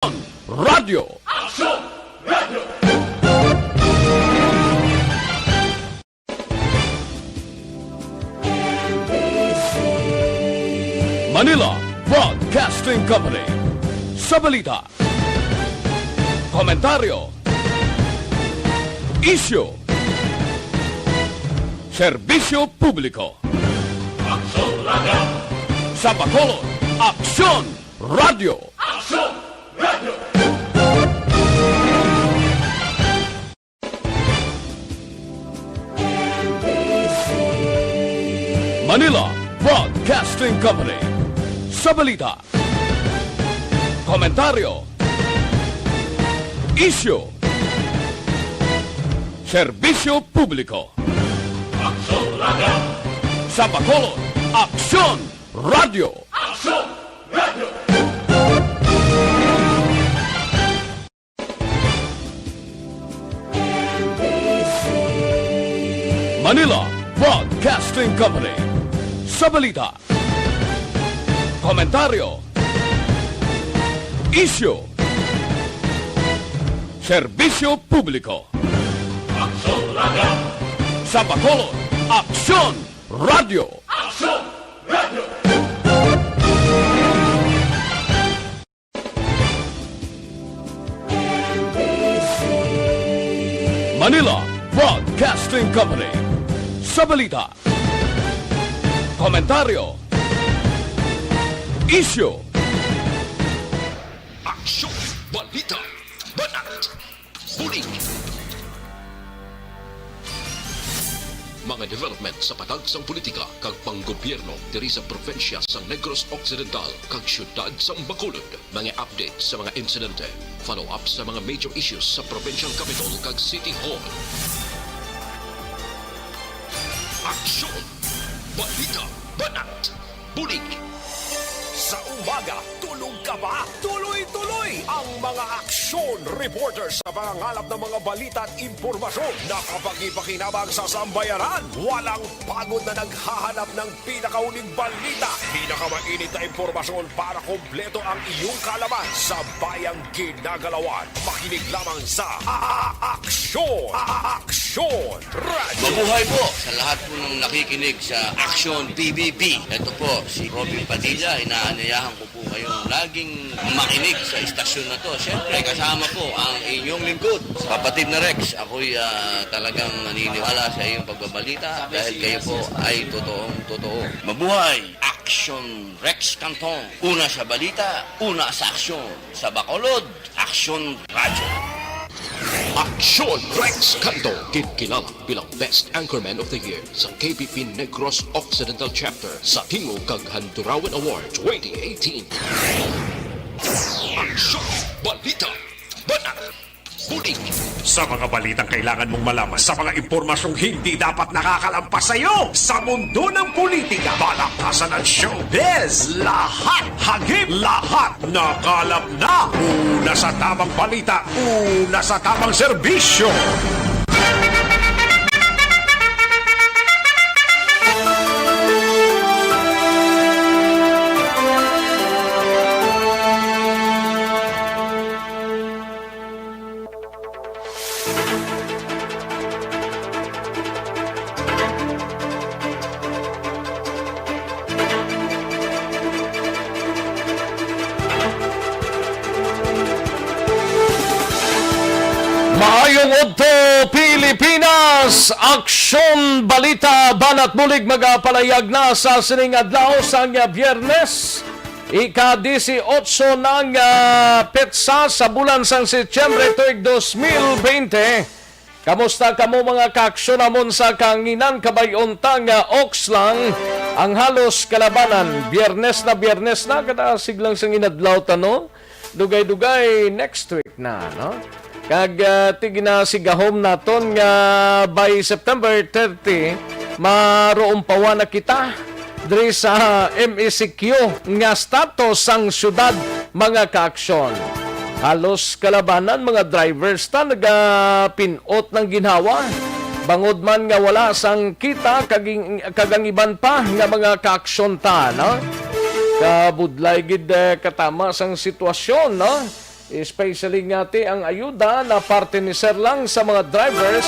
Radio. Action Radio. Manila Broadcasting Company. Sa balita, komentaryo, isyu, serbisyo publiko. Action Radio. Sa Bacolod, Aksyon Radio. Action Radio. Manila Broadcasting Company. Sa balita, komentaryo, isyu, serbisyo publiko. Action Radio. Sa Bacolod, Aksyon Radio. Action Radio. Manila Broadcasting Company. Sa balita, komentaryo, isyu, serbisyo publiko. Action Radio. Sa Bacolod, Aksyon Radio. Action Radio. Manila Broadcasting Company. Sa balita, komentaryo, isyu, Aksyon, balita, banat, huling. Mga development sa patagsang politika kag panggobyerno diri sa probinsya sa Negros Occidental kag syudad sa Bacolod. Mga update sa mga insidente, follow up sa mga major issues sa provincial capital kag City Hall. Aksyon, balita, banat, huling. Sa umaga, tulog ka ba? Tuloy-tuloy ang mga aksyon reporters sa pangangalap ng mga balita at impormasyon na kapag-ipakinabang sa sambayaran. Walang pagod na naghahanap ng pinakauling balita, pinakamainit na impormasyon para kompleto ang iyong kalaman sa bayang ginagalawan. Makinig lamang sa Aksyon! Aksyon Radio! Mabuhay po sa lahat po ng nakikinig sa Action PBB. Ito po si Robin Padilla. Inaanayahan ko po kayong laging makinig sa istasyon na to. Siyempre, kasama po ang inyong lingkod. Kapatid na Rex, ako'y talagang naniniwala sa iyong pagbabalita dahil kayo po ay totoong-totoo. Mabuhay! Action Rex Canton. Una sa balita, una sa aksyon. Sa Bacolod, Action Radio. Aksyon Rex Canto, kilala bilang Best Anchorman of the Year sa KPP Negros Occidental Chapter sa Tingog kag Handurawan Award 2018. Aksyon, balita, banat, huling. Sa mga balitang kailangan mong malaman, sa mga impormasyong hindi dapat nakakalampas sa iyo, sa mundo ng politika, balakasan ng showbiz, lahat, hagip, lahat, nakalap na. Una sa tamang balita, una sa tamang serbisyo. Maayong Udto, Pilipinas! Aksyon, balita, banat mulig magapalayag na sa sining adlaw sa Biyernes. Ika-18 ng petsa sa bulan sang Setyembre tuig 2020. Kamusta kamo mga kaaksyon namon sa kanginan kabayontang Oxlang ang halos kalabanan. Biyernes na kada siglang sang inadlaw tano. Dugay-dugay next week na, no? Kag tigina sigahom naton nga by September 30 maroong pawa na kita diri sa MECQ nga status sang syudad mga kaaksyon. Halos kalabanan mga drivers ta nagapinot ng ginhawa. Bangod man nga wala sang kita kagang iban pa nga mga kaaksyon ta, no? Kabudlay gid katama sang sitwasyon, no? Especially ngati ang ayuda na parte ni sir lang sa mga drivers.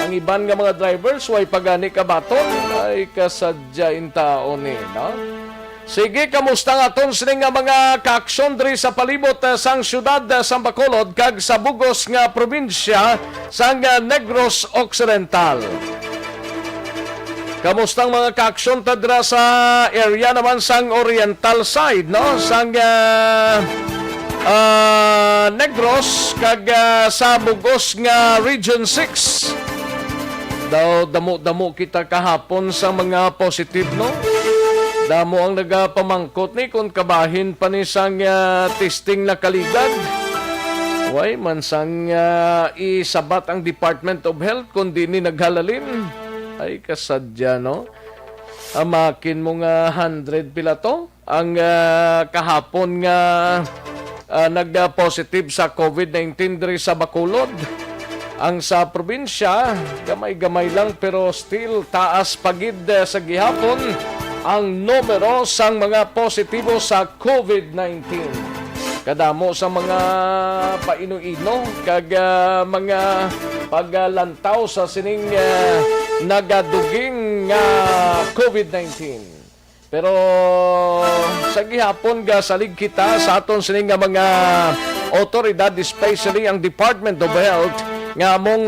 Ang iban nga mga drivers way pagani kabaton ay kasadyain tao ni, no? Sige, kamusta nga aton sila nga mga kaaksyon diri sa palibot sang syudad sa Bacolod kag sa bugos nga probinsya sang Negros Occidental. Kamustang mga kaaksyon ta dira sa area naman sang oriental side, no? Sang Negros kag sa bugos nga Region 6. Daw damo-damo kita kahapon sa mga positive, no? Damo ang nagapamangkot ni kung kabahin pa ni sang testing na kaligad. Way man sang isabat ang Department of Health kundi ni naghalalin. Ay kasadya, no? Amakin mo nga 100 pila to ang kahapon nga nagda-positive sa COVID-19 diri sa Bacolod. Ang sa probinsya, gamay-gamay lang pero still taas pagid sa gihapon ang numero sang mga positibo sa COVID-19. Kadamo sa mga paino-ino kag mga paglantaw sa sining nagaduging COVID-19. Pero sa gihapon salig kita sa aton sining nga mga otoridad, especially ang Department of Health nga among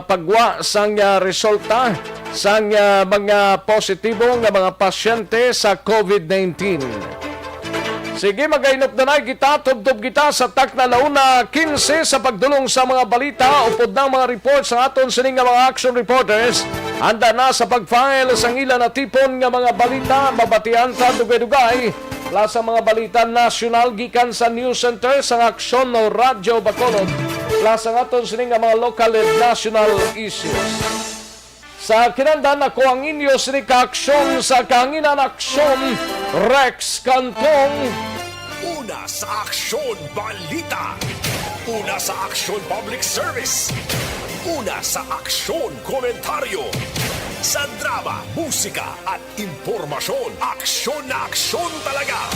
pagwa sang resulta sang mga positibo nga mga pasyente sa COVID-19. Sige, magainop na kita, tubtob kita sa takna launa 15 sa pagdulong sa mga balita, upod ng mga reports sa aton sining nga mga action reporters. Handa na sa pag-file sang ilan na tipon nga mga balita, mabatian sa dugay-dugay. Plus sa mga balita nasyonal gikan sa News Center sa Aksyon o Radyo Bacolod. Plus ang aton sining nga mga local and national issues. Sa kinandan ako ang inyo sini ka-aksyon sa Kahanginan Aksyon, Rex Cantong. Una sa Aksyon Balita. Una sa Aksyon Public Service. Una sa Aksyon Komentaryo. Sa drama, musika at impormasyon, aksyon na aksyon talaga.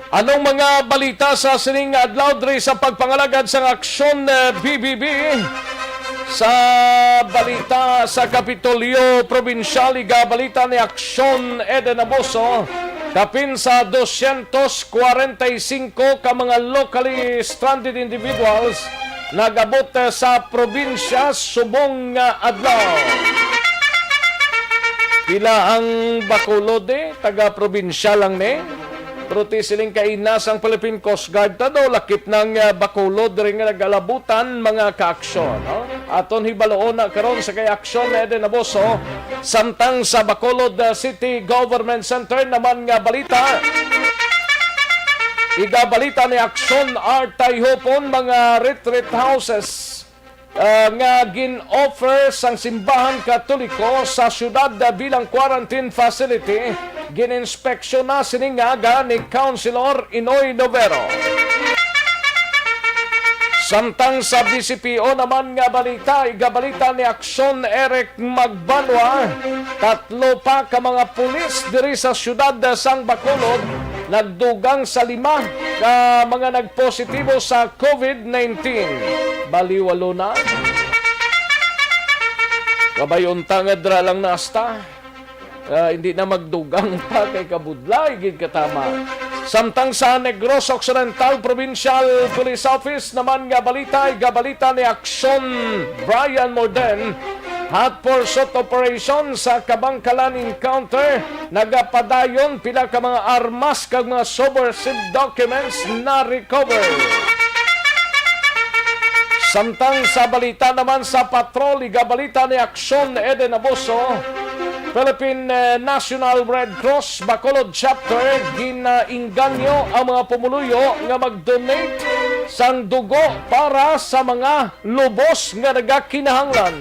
Anong mga balita sa sining adlaw diri sa pagpangalagad sa Aksyon BBB? Sa balita sa Kapitolyo Probinsyal, balita ni Aksyon Eden Amoso, kapin sa 245 ka mga locally stranded individuals nagabot sa probinsya subong adlaw. Pila ang Bacolod taga-probinsya lang ni. Pero siling kainas ang Philippine Coast Guard tado lakip ng Bacolod ring nagalabutan mga kaaksyon, no? Aton hibaloon na karon sa kay aksyon na Eden Amoso samtang sa Bacolod City Government Center naman nga balita. Igabalita ni Aksyon Artay Hopon mga retreat houses nga gin-offer sang simbahan katoliko sa syudad bilang quarantine facility. Gin-inspeksyon na siningaga ni Councilor Inoy Novero. Samtang sa BCPO naman nga balita, igabalita ni Aksyon Eric Magbanwa, 3 pa ka mga pulis diri sa syudad sang Bacolod nagdugang sa 5 ka mga nagpositibo sa COVID-19. Baliwalo na. Kabayunta nga dra lang nasta. Hindi na magdugang pa kay kabudlay gid katama. Samtang sa Negros Occidental Provincial Police Office naman nga balita, igabalita ni Aksyon Brian Morden, hot pursuit operation sa Kabangkalan encounter, nagapadayon pila ka mga armas kag mga subversive documents na recover. Samtang sa balita naman sa patrol, igabalita ni Aksyon Eden Amoso, Philippine National Red Cross Bacolod Chapter ginainganyo ang mga pumuluyo nga mag-donate sang dugo para sa mga lubos nga nagakinahanglan.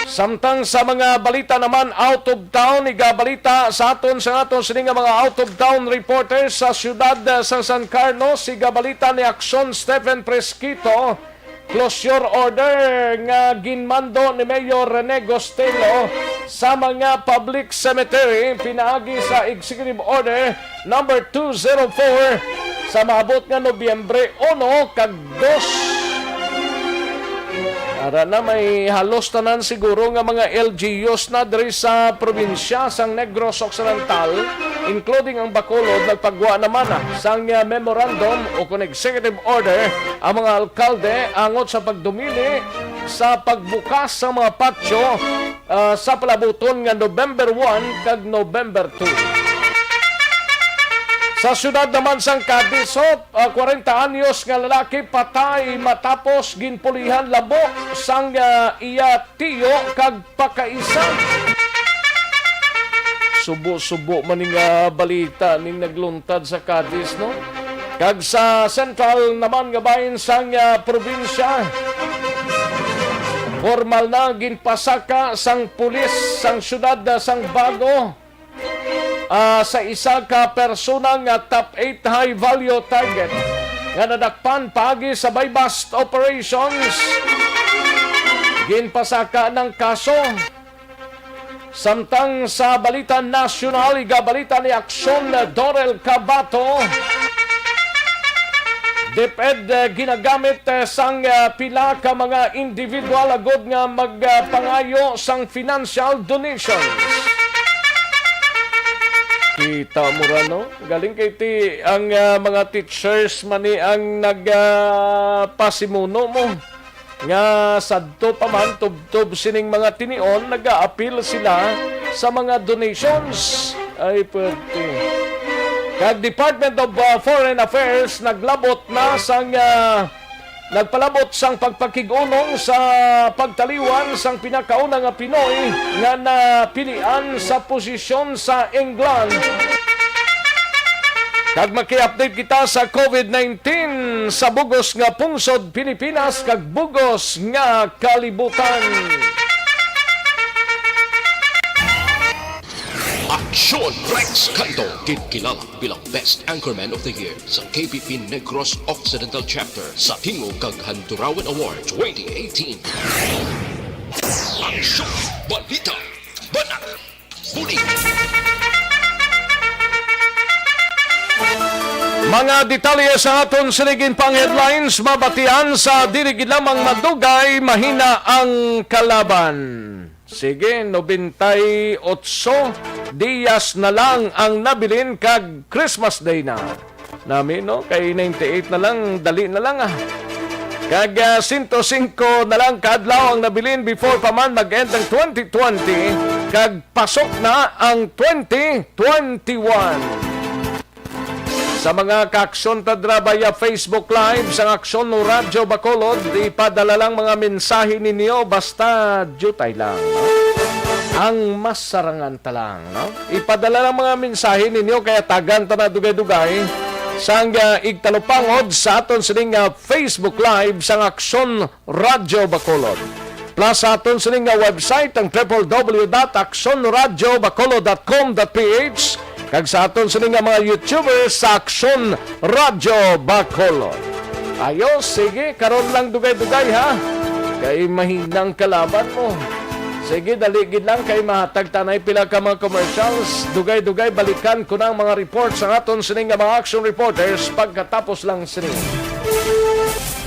Samtang sa mga balita naman out of town, igabalita sa aton sining mga out of town reporters sa siyudad sa San Carlos, igabalita ni Aksyon Stephen Presquito, closure order nga ginmando ni Mayor Rene Gostelo sa mga public cemetery pinaagi sa Executive Order number 204 sa maabot nga Nobyembre 1 kag 2. Ara na may halos tanan siguro nga mga LGUs na diri sa probinsya sang Negros Occidental, including ang Bacolod, nagpagwa naman sang memorandum o kung executive order ang mga alkalde angot sa pagdumili sa pagbukas sa mga patio sa palabuton nga November 1 kag November 2. Sa syudad naman sang Cadiz, 40 anyos nga lalaki patay matapos ginpulihan labo sang iya tiyo kag pakaisa. Subo-subo maning balita ning nagluntad sa Cadiz, no? Kag sa Central naman nga bahin sang probinsya, formal na ginpasaka sang pulis sang syudad sang Bago sa isa ka persona nga top 8 high value target nga nadakpan pagi sa buy-bust operations. Ginpasaka ng kaso. Samtang sa balita nasyonal, igabalita ni Aksyon Dorel Cabato, DepEd ginagamit sang pila ka mga individual agod nga magpangayo sang financial donations. Kita mo ra, no? Galing kay ti ang mga teachers mani ang nagpasimuno mo. Nga sadto pa man tubtob sining mga tinion, nag-a-appeal sila sa mga donations. Ay pwede. Kag Department of Foreign Affairs naglabot na sang nagpalabot sang pagpakig-unong sa pagtaliwan sang pinakauna nga Pinoy nga napilian sa posisyon sa England. Kag maki-update kita sa COVID-19 sa bugos nga pungsod Pilipinas kag bugos nga kalibutan. Aksyon Rex Canto, kinilala bilang Best Anchorman of the Year sa KPP Negros Occidental Chapter sa Tingog kag Handurawan Award 2018. Aksyon Balita Banat Bulig. Mga detalye sa aton siligin pang headlines, mabatian sa dirigid lamang madugay, mahina ang kalaban. Sige, 98 diyas na lang ang nabilin kag Christmas Day na. Nami, no? Kay 98 na lang, dali na lang Kag 105 na lang kadlaw ang nabilin before pa man mag-end ang 2020. Kag pasok na ang 2021. Sa mga kaaksyon tadra via Facebook Live sa Aksyon no Radyo Bacolod, ipadala lang mga mensahe ninyo basta jutay lang. No? Ang masarangan talang. No? Ipadala lang mga mensahe ninyo kaya tagan ta na dugay-dugay sang igtalupangod sa aton sining Facebook Live sa Aksyon Radyo Bacolod. Plus sa aton sining website ang www.aksonradyobacolod.com.ph kag sa aton sining mga YouTubers sa Aksyon Radyo Bacolod. Ayos, sige, karon lang dugay-dugay ha. Kay mahinang kalaban mo. Sige, daligid lang kay mahatag tanay pila ka mga commercials. Dugay-dugay balikan ko ng mga reports sa aton sining mga action reporters pagkatapos lang sining.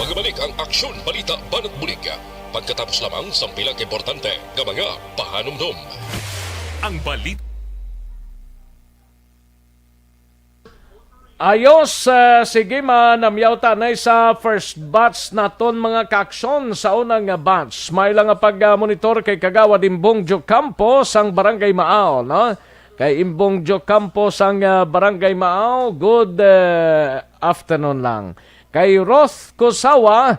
Magbalik ang Aksyon Balita Banat Bulig. Pagkatapos lamang sa pila ka importante nga mga pahanumdum. Ang balita. Ayos, sige manamyaw tanay sa first batch naton mga kaaksyon sa unang batch. May lang pag-monitor kay Kagawad Imbong Jocampo sang Barangay Maaw, no? Kay Imbong Jocampo sang Barangay Maaw, good afternoon lang. Kay Roth Kosawa,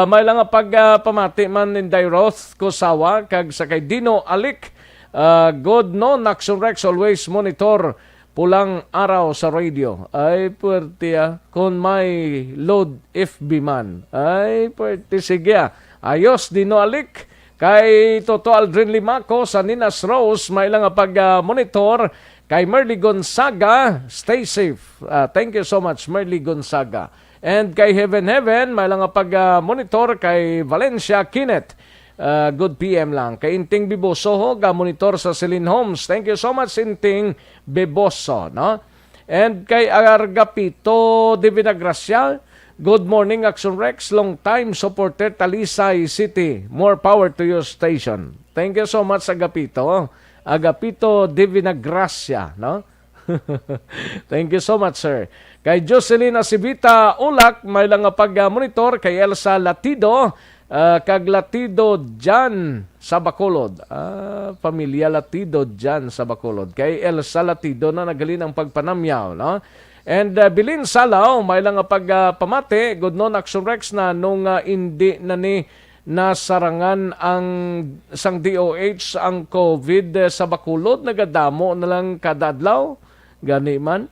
may lang pag-pamati man ninday Roth Kosawa, kag sa kay Dino Alik, good no, Naxon Rex always monitor pulang araw sa radio. Ay, puwerte kung may load FB man. Ay, puwerte. Sige ayos, Dino Alik. Kay Toto Aldrin Limaco sa Ninas Rose, may lang pag-monitor. Kay Merly Gonzaga, stay safe. Thank you so much, Merly Gonzaga. And kay Heaven may lang pag-monitor kay Valencia Kinet. Good PM lang. Kay Inting Biboso ho, monitor sa Celine Homes. Thank you so much, Inting Biboso. No? And kay Argapito de Vinagracia, good morning, Action Rex. Long time supporter, Talisay City. More power to your station. Thank you so much, Agapito. Agapito de Vinagracia. No? Thank you so much, sir. Kay Jocelyn Asibita Ulak, may lang pag-monitor. Kay Elsa Latido, kag Latido dyan sa Bacolod. Pamilya Latido dyan sa Bacolod. Kay Elsa Latido na nagalin ang pagpanamyaw. No? And Bilin Salaw, may lang pagpamati. Good noon, Action Rex, na nung hindi na ni nasarangan ang sang DOH ang COVID sa Bacolod, nagadamo na lang kada adlaw. Gani man.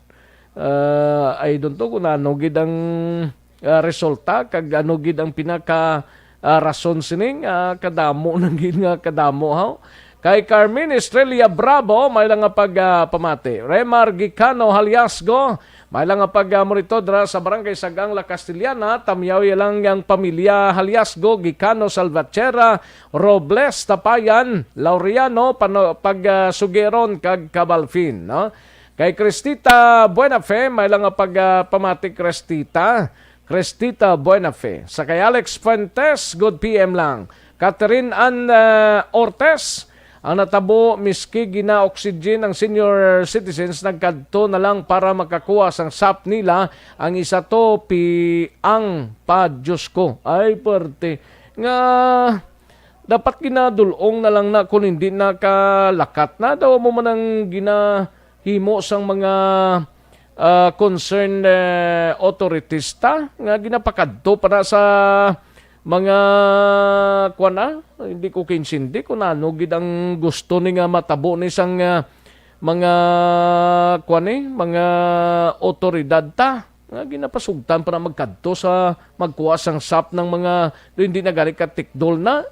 I don't know kung anugid ang resulta, kag anugid ang pinaka rason sining kadamo nang nga kadamo ha. Kay Carmen Estrella Bravo, may lang pagpamati. Remar Gicano Haliasgo, may lang pag-monitor sa Barangay Sagang La Castellana. Tamyaw lang ang pamilya Haliasgo, Gicano Salvatierra, Robles Tapayan, Laureano, pag-sugeron kag Cabalfin. No? Kay Cristita Buenafe, may lang pagpamati Cristita Buenafe. Sa kay Alex Fuentes, good PM lang. Catherine Ann Ortez, ang natabo miski gina-oxygen ang senior citizens, nagkadto na lang para makakuha sang SAP nila. Ang isa to ang pa Diyos ko. Ay parte nga dapat ginadulong na lang na kung hindi nakalakat na daw mo man ang ginahimo sang mga concerned autoritista nga ginapakadto para sa mga kuana, hindi ko kinsindi kung ano gid ang gusto ni nga matabo ni sang mga kuani, mga otoridad ta nga ginapasugtan para magkadto sa magkuha sang SAP ng mga hindi nagali ka tikdol na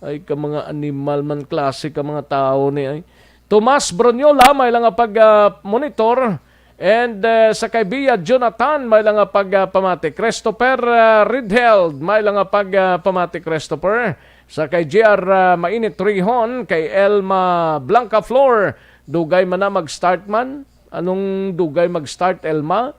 ay ka mga animal man klase ka mga tao ni ay. Tomas Bronyola, may lang pag-monitor. And sa kaibiya Jonathan, may lang pagpamati. Christopher Ridheld, may lang pagpamati Christopher. Sa kay JR Mainit Rihon, kay Elma Blanca Flor, dugay man na mag-start man. Anong dugay mag-start, Elma?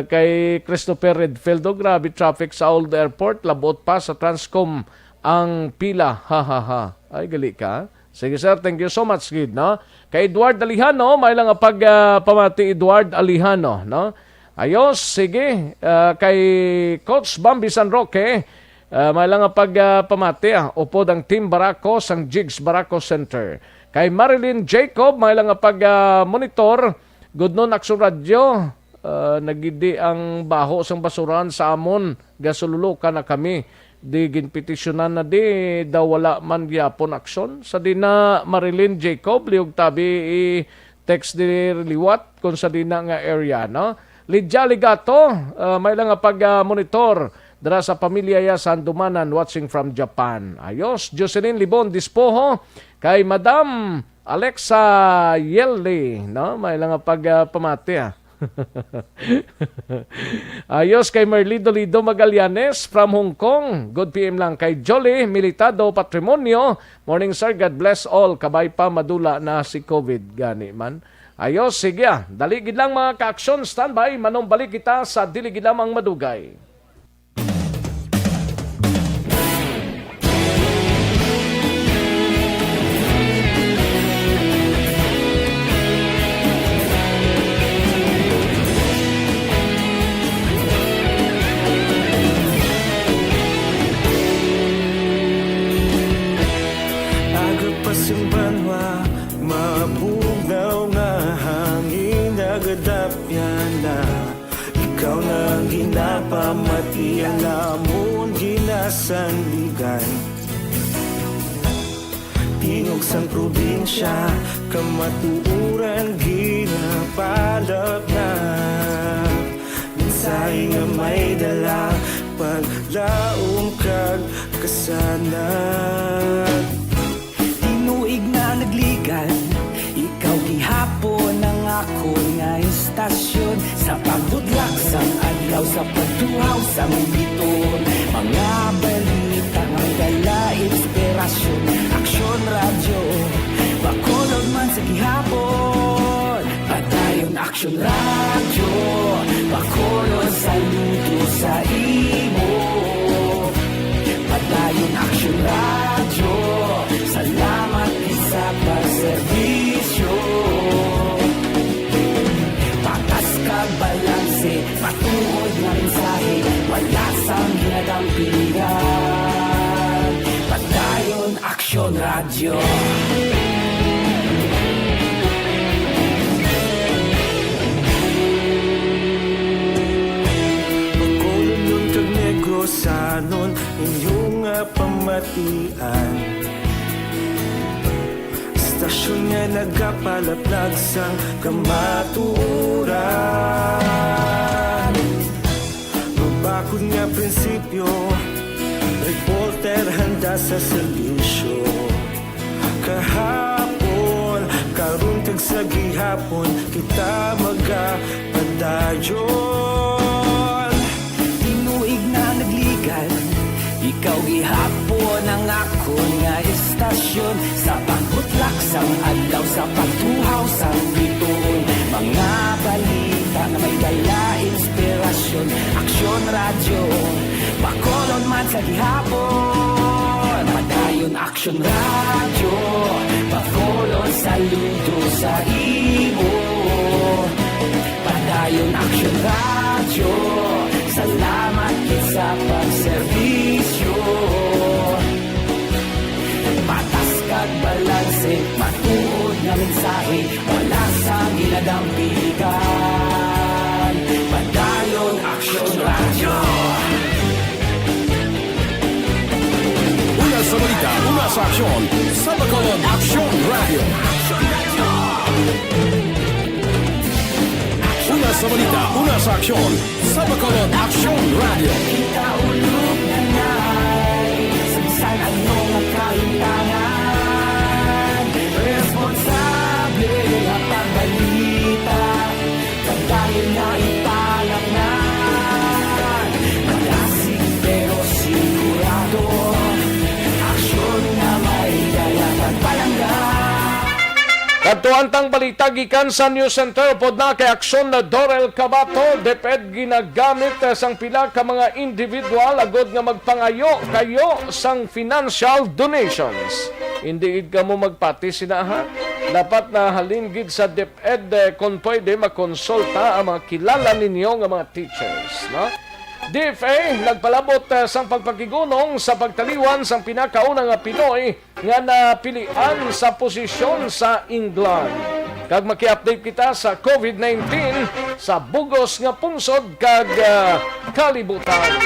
Kay Christopher Redfield, grabe traffic sa Old Airport, labot pa sa Transcom ang pila. Ha. Ay, gali ka. Sige sir, thank you so much, Gid, no? Kay Edward Alihano, may lang pagpamati Edward Alihano, no? Ayos, sige. Kay Coach Bambi San Roque, may lang pagpamati, upod ang Team Baracos, ang Jigs Baracos Center. Kay Marilyn Jacob, may lang pag-monitor. Good noon, Action Radio. Nagidi ang baho sang basuran sa amon. Gasululukan na kami. Di ginpetisyonan na di daw wala man gyapon aksyon. Sa di na Marilyn Jacob, liog tabi text di liwat kung sa di na nga area. No? Lydia Ligato, may lang pag-monitor dara sa pamilya ya Sandumanan watching from Japan. Ayos, Jocelyn Libon Dispoho, kay Madam Alexa Yelle, no? May lang pagpamati Ayos, kay Merlido Lido Magallanes from Hong Kong. Good PM lang. Kay Jolly Militado Patrimonio, morning sir, God bless all. Kabay pa madula na si COVID gani man. Ayos, sige daligid lang mga ka-aksyon. Standby, manong balik kita sa diligid lamang madugay. Simbanwa, mabugaw nga hangin nagadapyan na. Ikaw na ginapamati ang amon ginasandigan. Tingog sang probinsya, kamatuuran ginapalap na. Minsay nga may dala, paglaong kag kasanat. Tinuig na nagligan, ikaw gihapon ang ako nga istasyon. sa pagbudlak sang adlaw sa pagtuhaw sang biton. Mga balita ang dala inspirasyon, aksyon radyo, bakolod man sa gihapon. Padayon aksyon radyo, bakolod sa luto sa imo. Padayon aksyon radyo, salamat sa pagserbisyo. Patas kag balanse, patuod na mensahe, wala sang ginadampigan. Padayon aksyon radyo. Sanon inyong pamatian, stasyon nga nagapalaplag sang kamaturan. Mabakod nga prinsipyo, reporter handa sa serbisyo. Kahapon, karun kag sa gihapon, kita magapadayon. Tinuig na nagligan, ikaw gihapon ang akon nga istasyon. Sa pagbutlak sang adlaw, sa pagtuhaw sang biton. Mga balita na may dala inspirasyon, aksyon radyo, bakolon man sa gihapon. Padayon aksyon radyo, bakolon sa luto sa imo. Padayon aksyon radyo, salamat sa pagserbisyo. Patas kag balanse, matuod na mensahe, wala sa ginadampigan. Padayon aksyon radyo. Una sa balita, una sa aksyon, sa Bacolod Aksyon Radio. Una sa balita, una sa aksyon, sa Bacolod Aksyon Radio. Kita ulog na na'y Samsan anong nakahintangan. Responsable ang pagbalita, pagdahil na ipalang na. Magasig pero sigurado, aksyon na may dala pagpalangga. Katuantang balita gikan sa News Center pod na kay aksyon na Dorel Cabato, DepEd ginagamit sang pila ka mga individual agod nga magpangayo kayo sang financial donations. Hindi ka mo magpati sinaha. Dapat na halingid sa DepEd kung pwede makonsulta ang mga kilala ninyo nga mga teachers, no? DFA nagpalabot sang pagpakigunong sa pagtaliwan sang pinakauna nga Pinoy nga napilian sa posisyon sa England. Kag maki-update kita sa COVID-19 sa bugos nga pungsod kag kalibutan.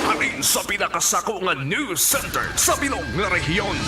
Halin sa pinakasako nga news center sa bilog nga rehiyon.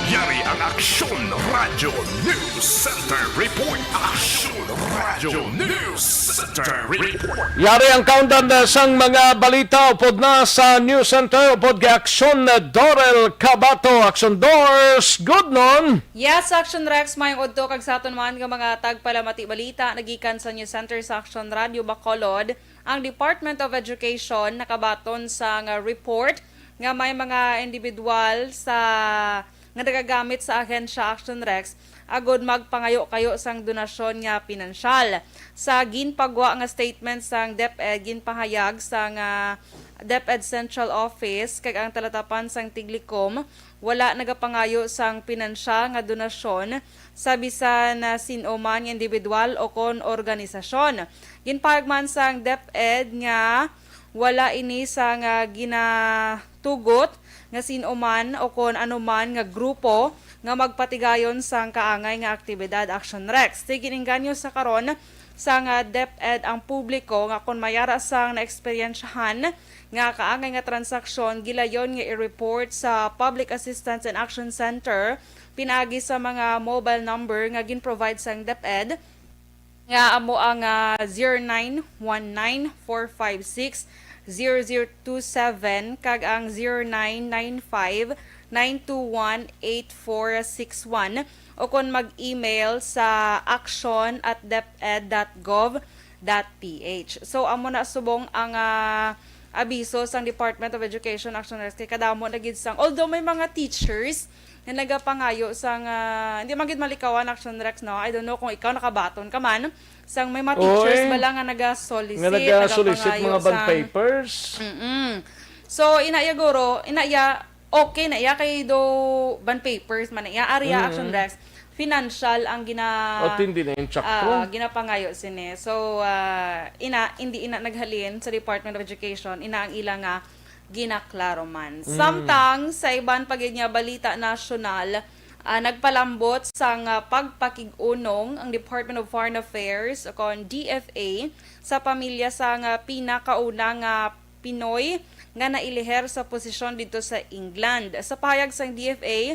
Yari ang Aksyon Radio News Center Report. Aksyon Radio News Center Report. Yari ang countdown sang mga balita upod na sa News Center upod kay aksyon na Dorel Cabato. Aksyon Doors, good noon! Yes, Action Rex, mayong udto kag sa aton man nga mga tagpalamati balita nagikan sa News Center sa Action Radio Bacolod. Ang Department of Education nakabaton sa nga report nga may mga individual sa nga nagagamit sa ahensya Action Rex agod magpangayo kayo sang donasyon nga pinansyal. Sa ginpagwa nga statement sang DepEd ginpahayag sang DepEd Central Office kag ang talatapan sang Tiglikom wala nagapangayo sang pinansyal nga donasyon sa bisan na sino man individual o kon organisasyon. Ginpahayag man sang DepEd nga wala ini sa nga ginatugot nga sino man o kon anuman nga grupo nga magpatigayon sang kaangay nga aktibidad Action Rex. Tigininganyo sa karon sa nga DepEd ang publiko nga kon mayara sang naeksperiensyahan nga kaangay nga transaksyon gilayon nga i-report sa Public Assistance and Action Center pinagi sa mga mobile number nga gin-provide sang DepEd nga amo ang 0919-456 0995-0027 kag ang 0995-921-8461 o kung mag-email sa action@deped.gov.ph. So amo na subong ang abiso sang Department of Education Action Rex kay kadamo na gid sang, although may mga teachers na nagapangayo sang hindi man gid malikawan Action Rex, no, I don't know kung ikaw nakabaton ka man sang may mga teachers bala nga naga-solicit mga bond papers. So inaya guro okay na iya kay do bond papers man iya area Action Rex financial ang Tindi na yung tsakto. ginapangayo sini. So hindi naghalin sa Department of Education ang ilang nga ginaklaro man. Samtang sa iban pagid nga balita nasyonal, nagpalambot sang pagpakig-unong ang Department of Foreign Affairs o kon DFA sa pamilya sang pinakaunang Pinoy nga nailiher sa posisyon dito sa England. Sa pahayag sang DFA,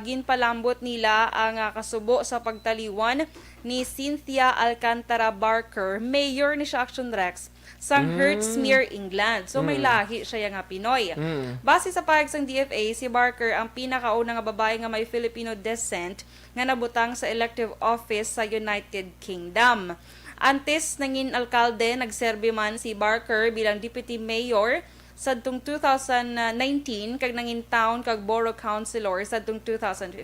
ginpalambot nila ang kasubo sa pagtaliwan ni Cynthia Alcantara Barker, mayor ni siya Action Rex sang Hertsmere, England. So may lahi siya nga Pinoy. Base sa pahayag sang DFA, si Barker ang pinakauna nga babae nga may Filipino descent nga nabutang sa elective office sa United Kingdom. Antes nangin alkalde, nagserbi man si Barker bilang deputy mayor sadtong 2019 kag nangin town kag borough councilor sadtong 2015.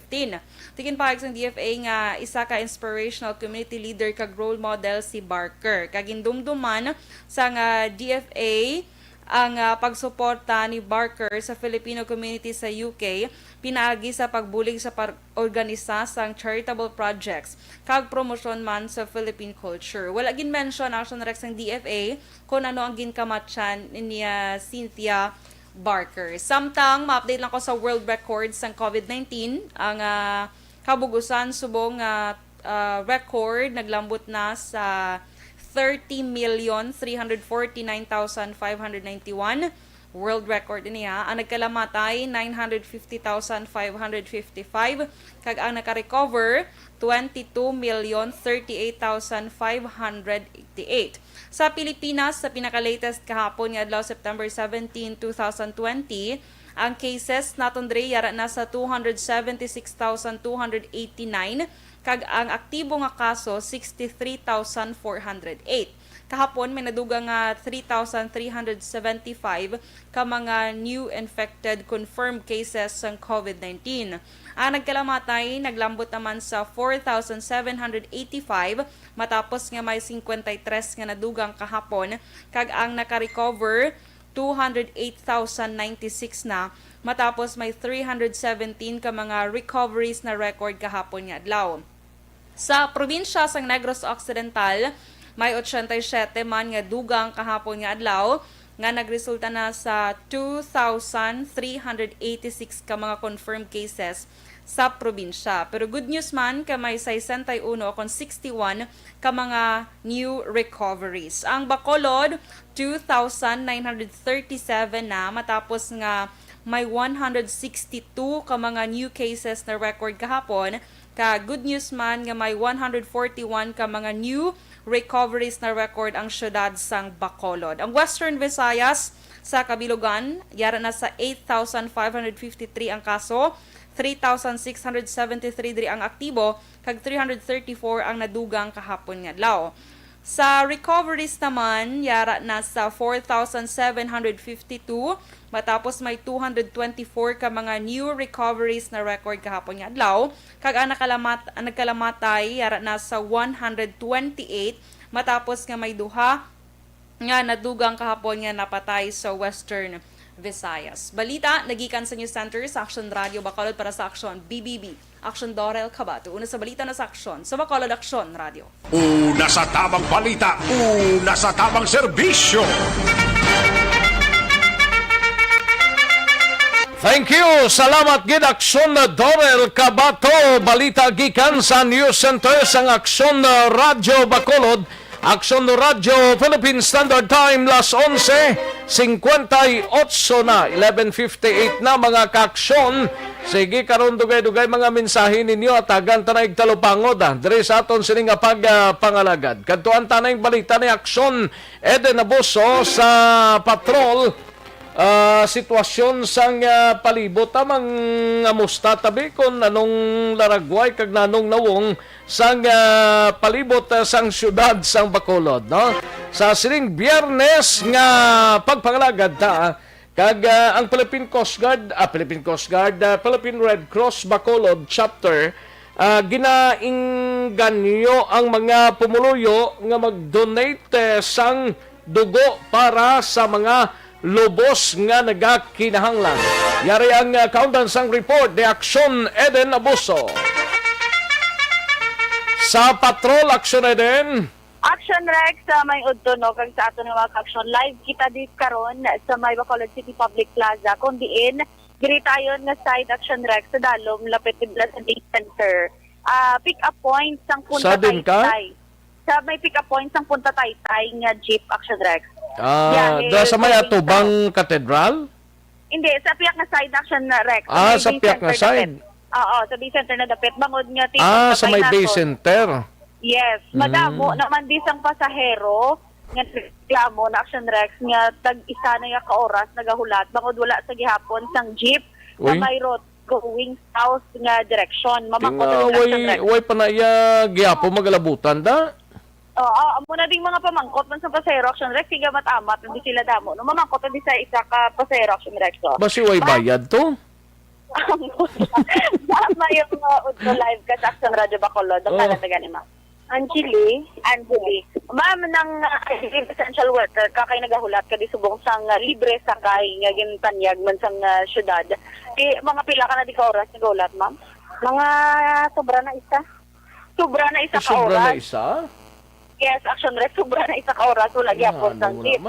Tikin pahayag sang DFA nga isa ka inspirational community leader kag role model si Barker. Kag indumduman sa DFA ang pagsuporta ni Barker sa Filipino community sa UK pinaagi sa pagbulig sa pag-organisa sang charitable projects kag promosyon man sa Philippine culture. Wala gin mention Action Rex ng DFA kung ano ang ginkamatyan ni Cynthia Barker. Samtang ma-update lang ko sa world records ng COVID-19, ang kabugusan subong record naglambot na sa 30,349,591 world record niya. Ang nagkalamatay 950,555 kag ang naka-recover 22,038,588. Sa Pilipinas, sa pinaka-latest kahapon nga adlaw September 17, 2020, ang cases naton dre yara na sa 276,289 kag ang aktibo nga kaso 63,408. Kahapon may naduga nga 3,375 ka mga new infected confirmed cases ng COVID-19. Ang nagkalamatay naglambot naman sa 4,785 matapos nga may 53 nga nadugang kahapon kag ang naka-recover 208,096 na matapos may 317 ka mga recoveries na record kahapon nga adlaw. Sa probinsya sang Negros Occidental, may 87 man nga dugang kahapon nga adlaw nga nagresulta na sa 2,386 ka mga confirmed cases sa probinsya. Pero good news man ka may 61 kon 61 ka mga new recoveries. Ang Bacolod 2,937 na matapos nga may 162 ka mga new cases na record kahapon. Ka good news man nga may 141 ka mga new recoveries na record ang syudad sang Bacolod. Ang Western Visayas sa kabilugan, yara na sa 8,553 ang kaso, 3,673 diri ang aktibo, kag 334 ang nadugang kahapon nga adlaw. Sa recoveries naman, yara na sa 4,752 matapos may 224 ka mga new recoveries na record kahapon nga adlaw. Kag ang nagkalamatay, yara na sa 128 matapos nga may duha nga nadugang kahapon nga napatay sa Western Visayas. Balita, nagikan sa News Center sa Action Radio Bacolod para sa Action BBB. Action Dorel Cabato. Una sa balita na sa Action sa Bacolod Action Radio. Una sa tamang balita, una sa tamang serbisyo. Thank you. Salamat gid Action Dorel Cabato. Balita gikan sa News Center sang Action Radio Bacolod. Action Radio Philippine Standard Time las 11:58 na 11:58 na mga ka-aksyon Sige, karon dugay-dugay mga mensahe ninyo at tagan tanay talupangod diri sa aton sini nga pangalagad. Kadtuan tanay balita ni aksyon Eden Abuso sa patrol sitwasyon sang palibot tamang amusta tabi kon anong laragway kag nanong nawong sang palibot sang syudad sang Bacolod, no? Sa sining Biyernes nga pagpangalagad ta kag ang Philippine Coast Guard, Philippine Red Cross Bacolod Chapter ginaingganyo ang mga pumuluyo nga mag-donate sang dugo para sa mga lubos nga nagakinahanglan. Yari ang countdown sang report ni Aksyon Eden Abuso. Sa Patrol Aksyon Eden, Action Rex sa may udto no kag sa ato nga mga action live kita dit karon sa may Bacolod City Public Plaza kun diin diri tayon nga side Action Rex sa dalom lapit sa Big Center. Pick up point sang Punta Sa din ka? Taytay. Sa may pick up point sang Punta Taytay nga jeep Action Rex. da sa may Atubang Cathedral? Hindi sa piyak nga side Action Rex. Sa piyak nga side. Oo, sa Bay Center na dapit bangod nga Sa may Bay Center. Yes, madamo naman disang pasahero nga reklamo na Action Rex nga tag-isa na ya ka oras nagahulat bangod wala sa gihapon sang jeep na may road going south nga direction. Mamangkot ang Action Rex. Way panaya giapo magalabutan da. Oo, amo na ding mga pamangkot man sa pasahero Action Rex siga matamat hindi sila damo. No mamangkot di sa isa ka pasahero Action Rex. So. Basi way bayad to? Tama yung Udto Live ka sa Action Radio Bacolod. Ang kalatagan ni Ma'am. Angeli. Ma'am, ng essential worker, kakay nagahulat ka di subong sang libre sakay nga gintanyag man sang syudad. Mga pila ka na di ka oras nagahulat, ma'am? Mga sobra na isa. Sobra na isa ka Sobra oras. na isa? Yes, Action Rex, sobra na isa ka oras. Wala gyapon sang jeep.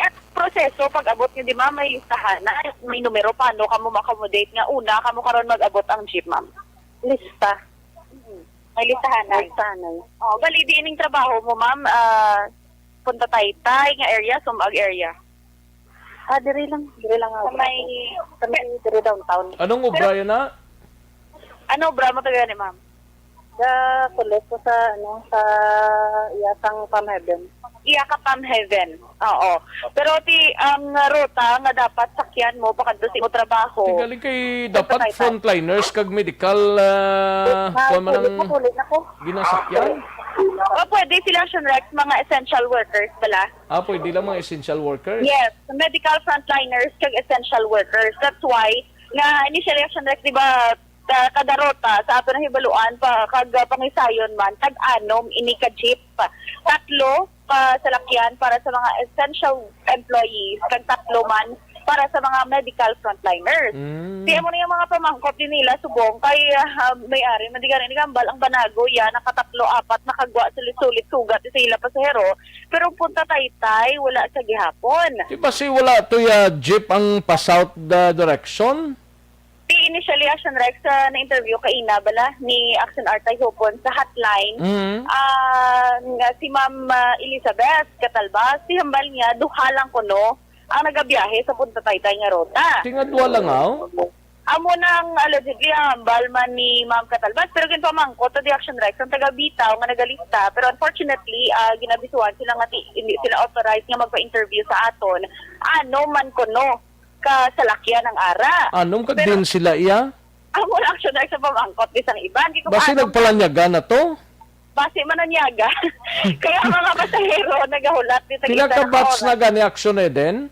At proseso, pag abot nyo, di ma'am, may listahan na, may numero, paano ka mo makomodate nga una, ka mo karon mag-abot ang jeep, ma'am? Lista. May listahan na. Bali, di ining trabaho mo, ma'am, Punta Taytay nga area, Sumag area. Diri lang. Sa may diri downtown. Anong obra yun na? Ano obra mo taga ni ma'am? Sa kulit ko sa Iyakang Palm Heaven. Iyaka Palm Heaven. Oo. Pero ang ruta nga dapat sakyan mo pakadto sa imong trabaho. Tigali kay dapat frontliners kag medical Kulit na ko. ginasakyan. Pwede sila Action Rex, mga essential workers pala. Pwede lang mga essential workers. Yes, medical frontliners kag essential workers. That's why nga initially Action Rex, di ba, kada rota sa ato na hibaluan pa kag pangisayon man tag-anom ini ka jeep. Tatlo pa salakyan para sa mga essential employees kag tatlo man para sa mga medical frontliners. Tiyan mo na yung mga pamangkot din nila subong kay may-ari mandigarin ni Gambal ang banago yan nakatatlo apat nakagwa sulit-sulit sugat sa ila pasahero pero Punta Taytay wala sa gihapon. Di ba si wala to ya jeep ang pa-south direction? Initially, Action Rex, na-interview kaina bala ni Action Artay Hopon sa hotline. Si Ma'am Elizabeth Catalbas, si hambal niya, duhalang kuno ang nagabiyahe sa Punta Taytay nga rota. Tingadwa lang Amo nang allegedly ang hambal man ni Ma'am Catalbas, pero ginpamangkot di Action Rex ang taga-bitaw nga nagalista. Pero unfortunately, ginabisuan sila nga hindi sila authorized nga magpa-interview sa aton. Ano man kuno kasalakyan ng ara. Anong kag din sila iya? Amo lang Action Rex sa pamangkot bisang iban. Basi nagpalanyaga na to? Basi mananyaga. Kaya mga pasahero nagahulat dito. Pila ka batch na gani Action Eden?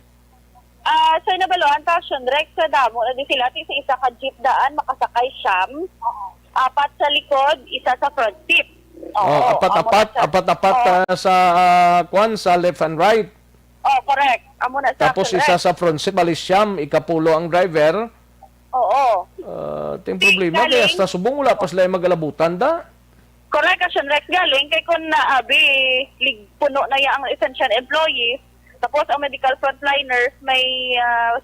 So nabaluan ta Action Rex sa damo na di sila sa isa ka jeep daan makasakay siyam. Apat sa likod, isa sa front seat. Apat-apat sa sa left and right. Correct. Amo na sa Tapos isa sa front seat, bali siyam, ikapulo ang driver. Oo. Ting problema, kaya sa subong wala pa sila magalabutan da. Correct, Action Rex galing. Kay kung naabi, puno na yung essential employees, tapos ang medical frontliners, may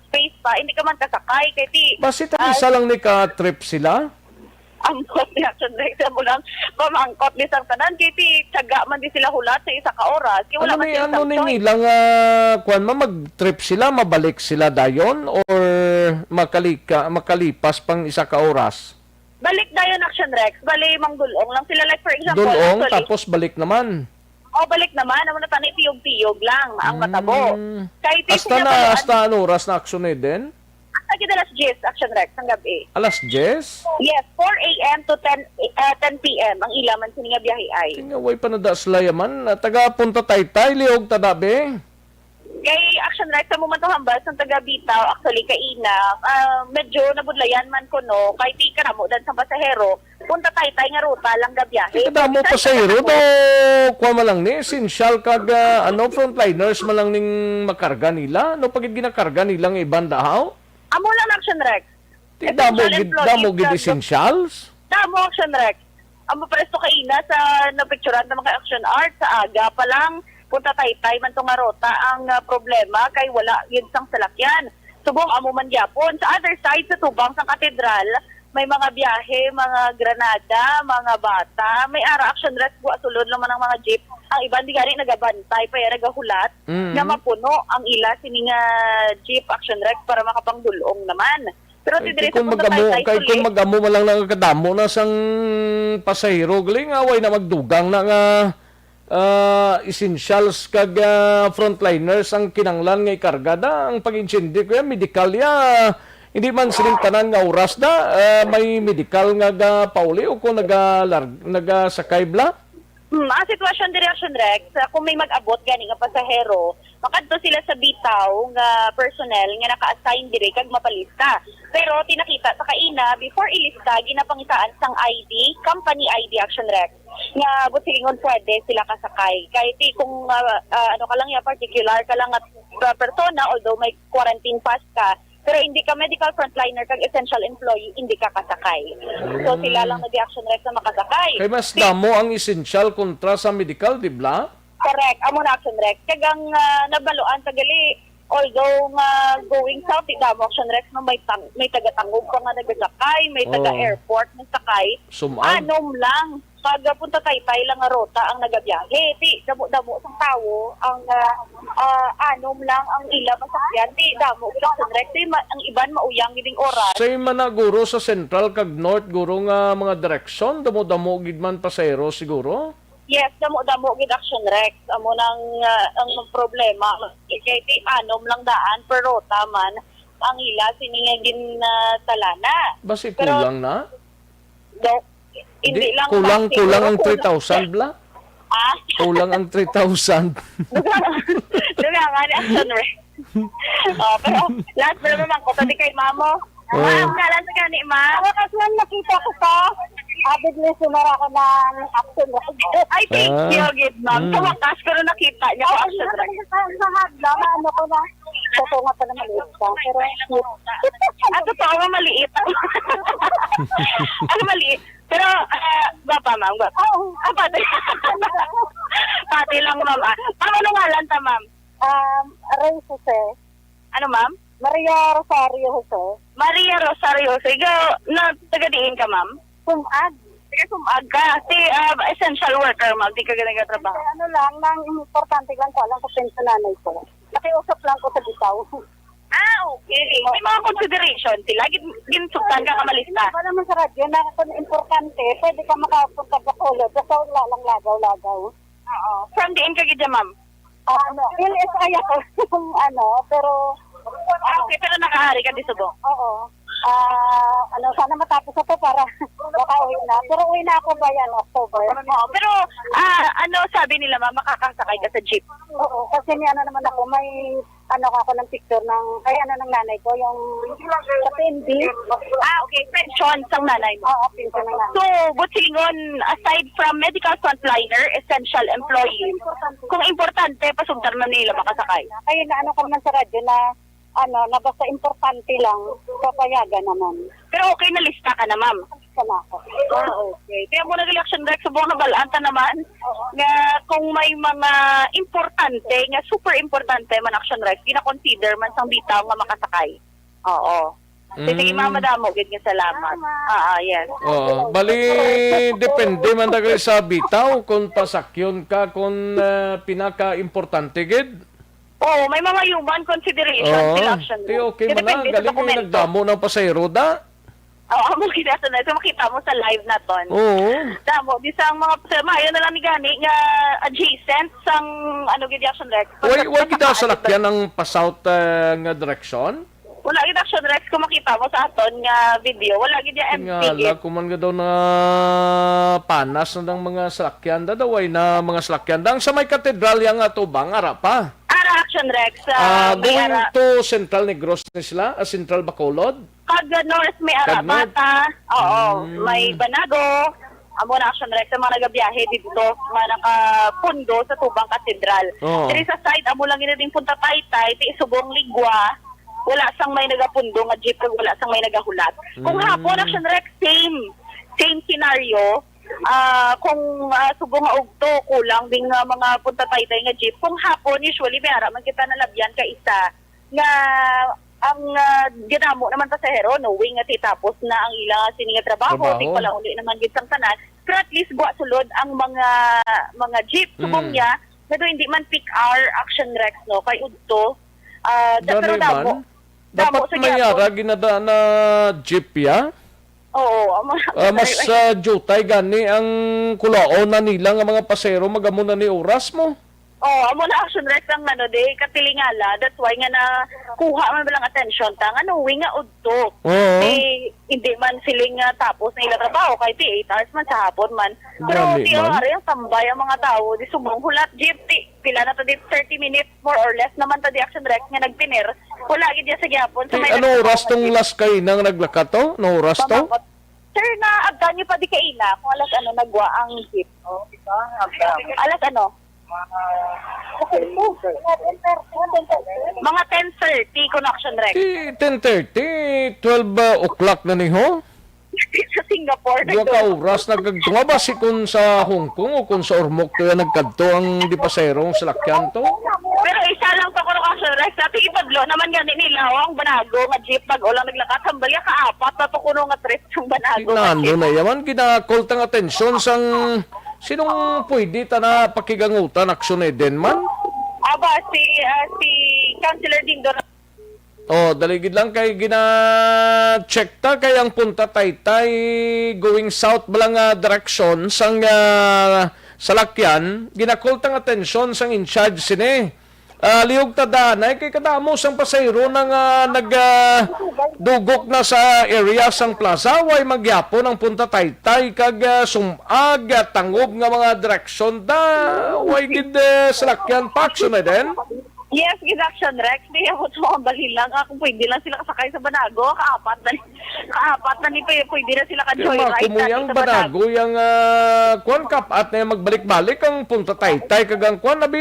space pa, hindi ka man kasakay. Kay Basi isa lang ni ka-trip sila? Angkot ni Action Rex, mo lang pamangkot ni sang tanan. Kaya tiyaga man di sila hulat sa isa ka oras. Kaya wala man sila ano ni nilang mag-trip sila, mabalik sila dayon, or makalipas pang isa ka oras. Balik dayon Action Rex, bali manggulong lang sila, like for example, Dulong, actually, tapos balik naman. balik naman, amo na tani tiyog-tiyog lang ang matabo. Kahit Hasta ano oras na aksyon din? Hasta kidalas 10 Action Rex ang gabi. Alas 10? Yes, 4 a.m. to 10 p.m. ang ilaman sininga biyahe ay. Tingaway pa na da slayaman. Taga Punta Taytay, liog tadabe. Kay Action Rex sa moment hambas ng taga Bitaw, actually kaina, medyo nabudlayan man ko no, kay di ka na mo dan sa pasahero, punta Taytay nga ruta lang ga biyahe. Kada mo pa sa iro, do, kuha malang ni, essential kag, frontliners malang ning makarga nila, no, pagid ginakarga nilang ibang dahaw? Amo lang Action Rex. Damo gid essentials? Damo Action Rex. Amo presto kaina sa napicturean ng mga Action Art sa aga pa lang, punta Taytay man tong nga ruta ang problema kay wala yun sang salakyan. Subong amo man gyapon sa other side sa tubang sang katedral may mga biyahe, mga Granada, mga bata, may ara Action Rex buwa sulod naman ang mga jeep. Ang iban di gani nagabantay pa nagahulat na mapuno ang ila sining jeep Action Rex para makapangdulong naman. Pero Kay kung magamo malang nakakadamo na sang pasahero, galing away na magdugang na nga essentials kag frontliners ang kinanglan nga ikarga ang pag-insindi ko yan, medical ya. Hindi man sining tanan nga oras may medical nga pauli o kung nagasakay bla. Ang sitwasyon Action Rex, kung may mag-abot gani nga pasahero, makadto sila sa bitaw nga personnel nga naka-assign diri kag mapalista. Pero tinakita sa kaina before ilista ginapangitaan sang ID, company ID Action Rex. Nga butilingon pwede sila kasakay. Kahit kung ano ka lang ya particular ka lang at persona, although may quarantine pass ka, pero hindi ka medical frontliner kag essential employee, hindi ka kasakay. So sila lang nag-Action Rex na makasakay. Kay mas damo ang essential kontra sa medical, di bla? Correct, amo na Action Rex. Kagang nabaluan tagali, although going south, damo Action Rex na may taga-tangog pa nga nagasakay, may taga-airport na sakay. Anom lang. Pag punta Taytay lang nga rota ang nagabiyahe. Di, damo-damo sang tao ang anom lang ang ila masakyan. Di, damo Action Rex. Di, ang iban mauyang giding oras. Say man na guro sa central kag north guro nga mga direksyon, damo-damo gid man pasahero siguro? Yes, damo-damo gid Action Rex. Amo nang ang problema. Kay di anom lang daan per rota man ang ila siningagin talana. Basi kulang na? Hindi lang kulang ang 3,000 bla? Kulang ang 3,000. Duga nga ni Action Rex. Pero last pero naman ko tadi kay mamo. Ang kalan sa gani ma. Ako kasi nakita ko sa avid listener ako ng Action Rex. I think gid ma'am. Sa wakas ko na nakita niya ko Action Rex. Sa hadlang ano ko na. Totoo nga pa na maliit ka. Pero totoo nga maliit. Ano maliit? Pero, bapa ma'am, pati lang ma'am. Ano ngalan ta ma'am? Ray Jose. Ano ma'am? Maria Rosario Jose. Maria Rosario Jose. Taga-diin ka ma'am? Sumag. Taga-sumag ka. Si essential worker ma'am, di ka ganang trabaho. Ano lang, nang importante lang ko alam ko pensionanay ko. Nakiusap lang ko sa bitaw. Okay. May mga consideration sila. Ginsuktan ka kamalista. Wala naman sa radyo na kung importante, pwede ka makapunta sa kolod. Basta wala lang lagaw-lagaw. Oo. From diin ka gidya ma'am? LSI ako. Pero... Okay, pero nakahari ka di subong? Oo. Sana matapos ito para makauwi na. Pero uwi na ako ba yan, October? Oo, pero sabi nila ma'am, makakasakay ka sa jeep? Oo, kasi naman ako, may ako ng picture ng, ng nanay ko, yung sa PNB. Okay, pension sang nanay mo? Oo, pension ng nanay. So, butsingon, aside from medical frontliner, essential employee, kung importante, pasugdan man nila makasakay? Kaya ka naman sa radyo na, na basta importante lang, papayagan naman. Pero okay na lista ka na, ma'am? Sana ako. Okay. Kaya mo nag-election Rex, subong na balanta naman, nga kung may mga importante, nga super importante man Action Rex, gina-consider man sang bitaw nga makasakay. Oo. Sige, mama damo, gid nga salamat. Yes. Bali, depende man dagay sa bitaw kung pasakyon ka kung pinaka-importante gid. Oo, may mga human consideration sila action. Okay mo na. Galing yung nagdamo ng pasayro da. Oo, amo kinasa na. So, makita mo sa live na ton. Oo. Damo, di sa mga pasayro, mayo na lang ni gani nga adjacent sang gid action Rex. Why kita salakyan ng pa-south nga direction? Wala gid action Rex kung makita mo sa aton nga video. Wala gid ya empty. Nga kuman nga daw na panas na ng mga salakyan daw ay na mga salakyan dang sa may katedral yang atubang ara pa. Ara action Rex. Going to Central Negros na sila, Central Bacolod. Kag north may ara bata. Oo, may Banago. Amo na action Rex sa mga nagabiyahe dito mga nakapundo sa Tubang Katedral. Diri sa side amo lang ina ding Punta Taytay, ti Subong Ligwa. Wala sang may nagapundo nga jeep, wala sang may nagahulat. Kung hapon action Rex same scenario. Kung subong nga ugto kulang ding mga Punta Taytay nga jeep. Kung hapon usually may ara man kita nalabyan ka isa nga ang ginamo naman pasahero knowing nga tapos na ang ilang sininga trabaho, di pala uli naman gid sang tanan. Pero at least buwa sulod ang mga jeep subong niya na hindi man peak hour action Rex no kay udto. Pero dapat mayara ginada na jeep ya. Oo, mas jutay gani ang kulaon na nila nga mga pasero magamo na ni oras mo. Amo na action Rex ang katilingala. That's why nga na kuha man bilang attention ta nga knowing nga udto. Hindi man siling tapos na ila trabaho kay 8 hours man sa hapon man. Pero di ari ang tambay ang mga tao di sumong hulat jeep pila na to di 30 minutes more or less naman ta di action Rex nga nagpiner. Wala gid sa gyapon sa may ano oras tong last kay nang naglakat to? No oras to? Sir, na agdan niyo pa di kaila kung alas nagwa ang jeep. Alas mga 10:30 connection Rex. 10:30, 12 o'clock na ni ho? Sa Singapore. Dua ka oras nagagtunga ba si kun sa Hong Kong o kun sa Ormoc to yan nagkadto ang di paserong salakyan to? Pero isa lang to connection Rex. At ipadlo naman gani nila ang Banago nga jeep pag ulang naglakat hambalya kaapat na to kuno nga trip yung Banago. Nando na yaman kinakol tang atensyon sang sinong pwede ta na pakigangutan aksyon na din man? Aba, si Councilor Dingdon. Daligid lang kay gina-check ta kay ang Punta Taytay going south balang direction sang salakyan, ginakol tang atensyon sang in charge sini. Liog tadanay kay kadamo sang pasayro nang nagdugok na sa area sang plaza way magyapon ang Punta Taytay kag sumag tangob nga mga direksyon da way gid salakyan paksyon na din. Yes, gid action Rex di mo to balilang kung pwede lang sila kasakay sa Banago kaapat na ni pwede na sila ka joyride kumuyang Banago yang kwan kapat na magbalik-balik ang Punta Taytay kagang kwan nabi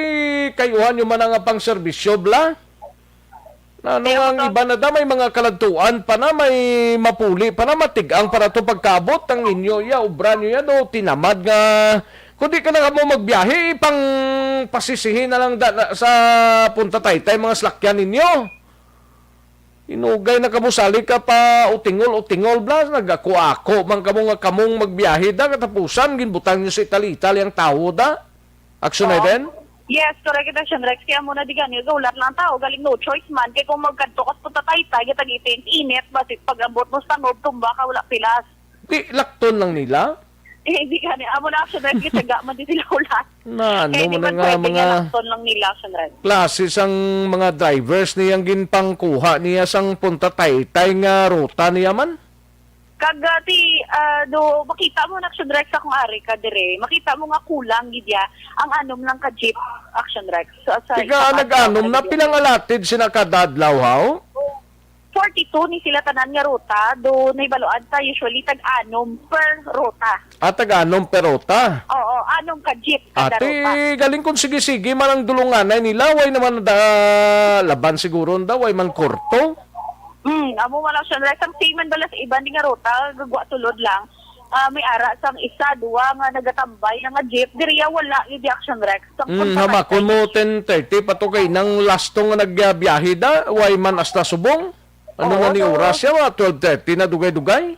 kayuhan yung man ang pang serbisyo bla. Ang iba na da may mga kaladtuan pa na may mapuli pa na matigang para to pagkabot ang inyo ubra nyo yan tinamad nga kundi ka na mo magbiyahe pang pasisihin na lang sa Punta Taytay mga slakyan ninyo. Inugay na kamusali ka pa utingol blas nagakuako man kamo nga kamong magbiyahe da katapusan ginbutang nyo sa Italy ang tao da. Aksyon na din? Yes, correct action Rex kaya muna di gani gaulat lang tao galing no choice man kay kung magkadto kas Punta Taytay gitag-itin init basit pag-abot mo sa nob tumba ka wala pilas. Di lakton lang nila. Hindi gani amo na action Rex gitaga man di sila ulat. Mo na nga mga lakton lang nila action Rex. Klase sang mga drivers niyang ginpangkuha niya sang Punta Taytay nga ruta niya man. Kagati do makita mo na action Rex akong ari ka dire. Makita mo nga kulang gidya ang anom lang ka jeep action Rex. Ika nag-anom na pinangalatid sina kadadlaw haw? 42 ni sila tanan nga ruta do naibaluan ta usually tag-anom per ruta. Tag-anom per ruta? Oo, anom ka jeep kada ruta. Galing kung sige-sige man ang dulunganay nila way naman laban siguro daw way man korto. Amo wala siya Rex ang payment bala sa iba nga ruta gagwa tulod lang. May ara sang isa duwa nga nagatambay nga jeep diriya wala yung action Rex. Hamakon mo 10:30 pato kay nang lastong nga nagbiyahe da way man hasta subong. Ano nga ni oras ya 12:30 na dugay-dugay?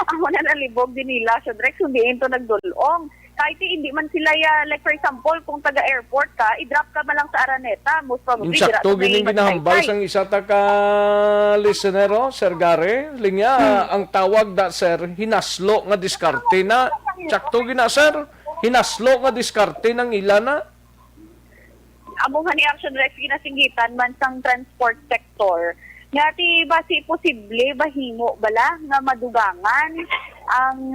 Amo na nalibog din nila siya Rex hindi ito nagdulong. kahit hindi man sila like for example, kung taga-airport ka, i-drop ka man lang sa Araneta, most probably. Insakto gining ginahambal sang isa ta ka listenero, Sir Gary. Linya, ang tawag da, sir, hinaslo nga diskarte na. Sakto gina, sir. Hinaslo nga diskarte ng ilana. Among ni Action Rex ginasinggitan man sang transport sector. Nga ti basi posible bahimo bala nga madugangan ang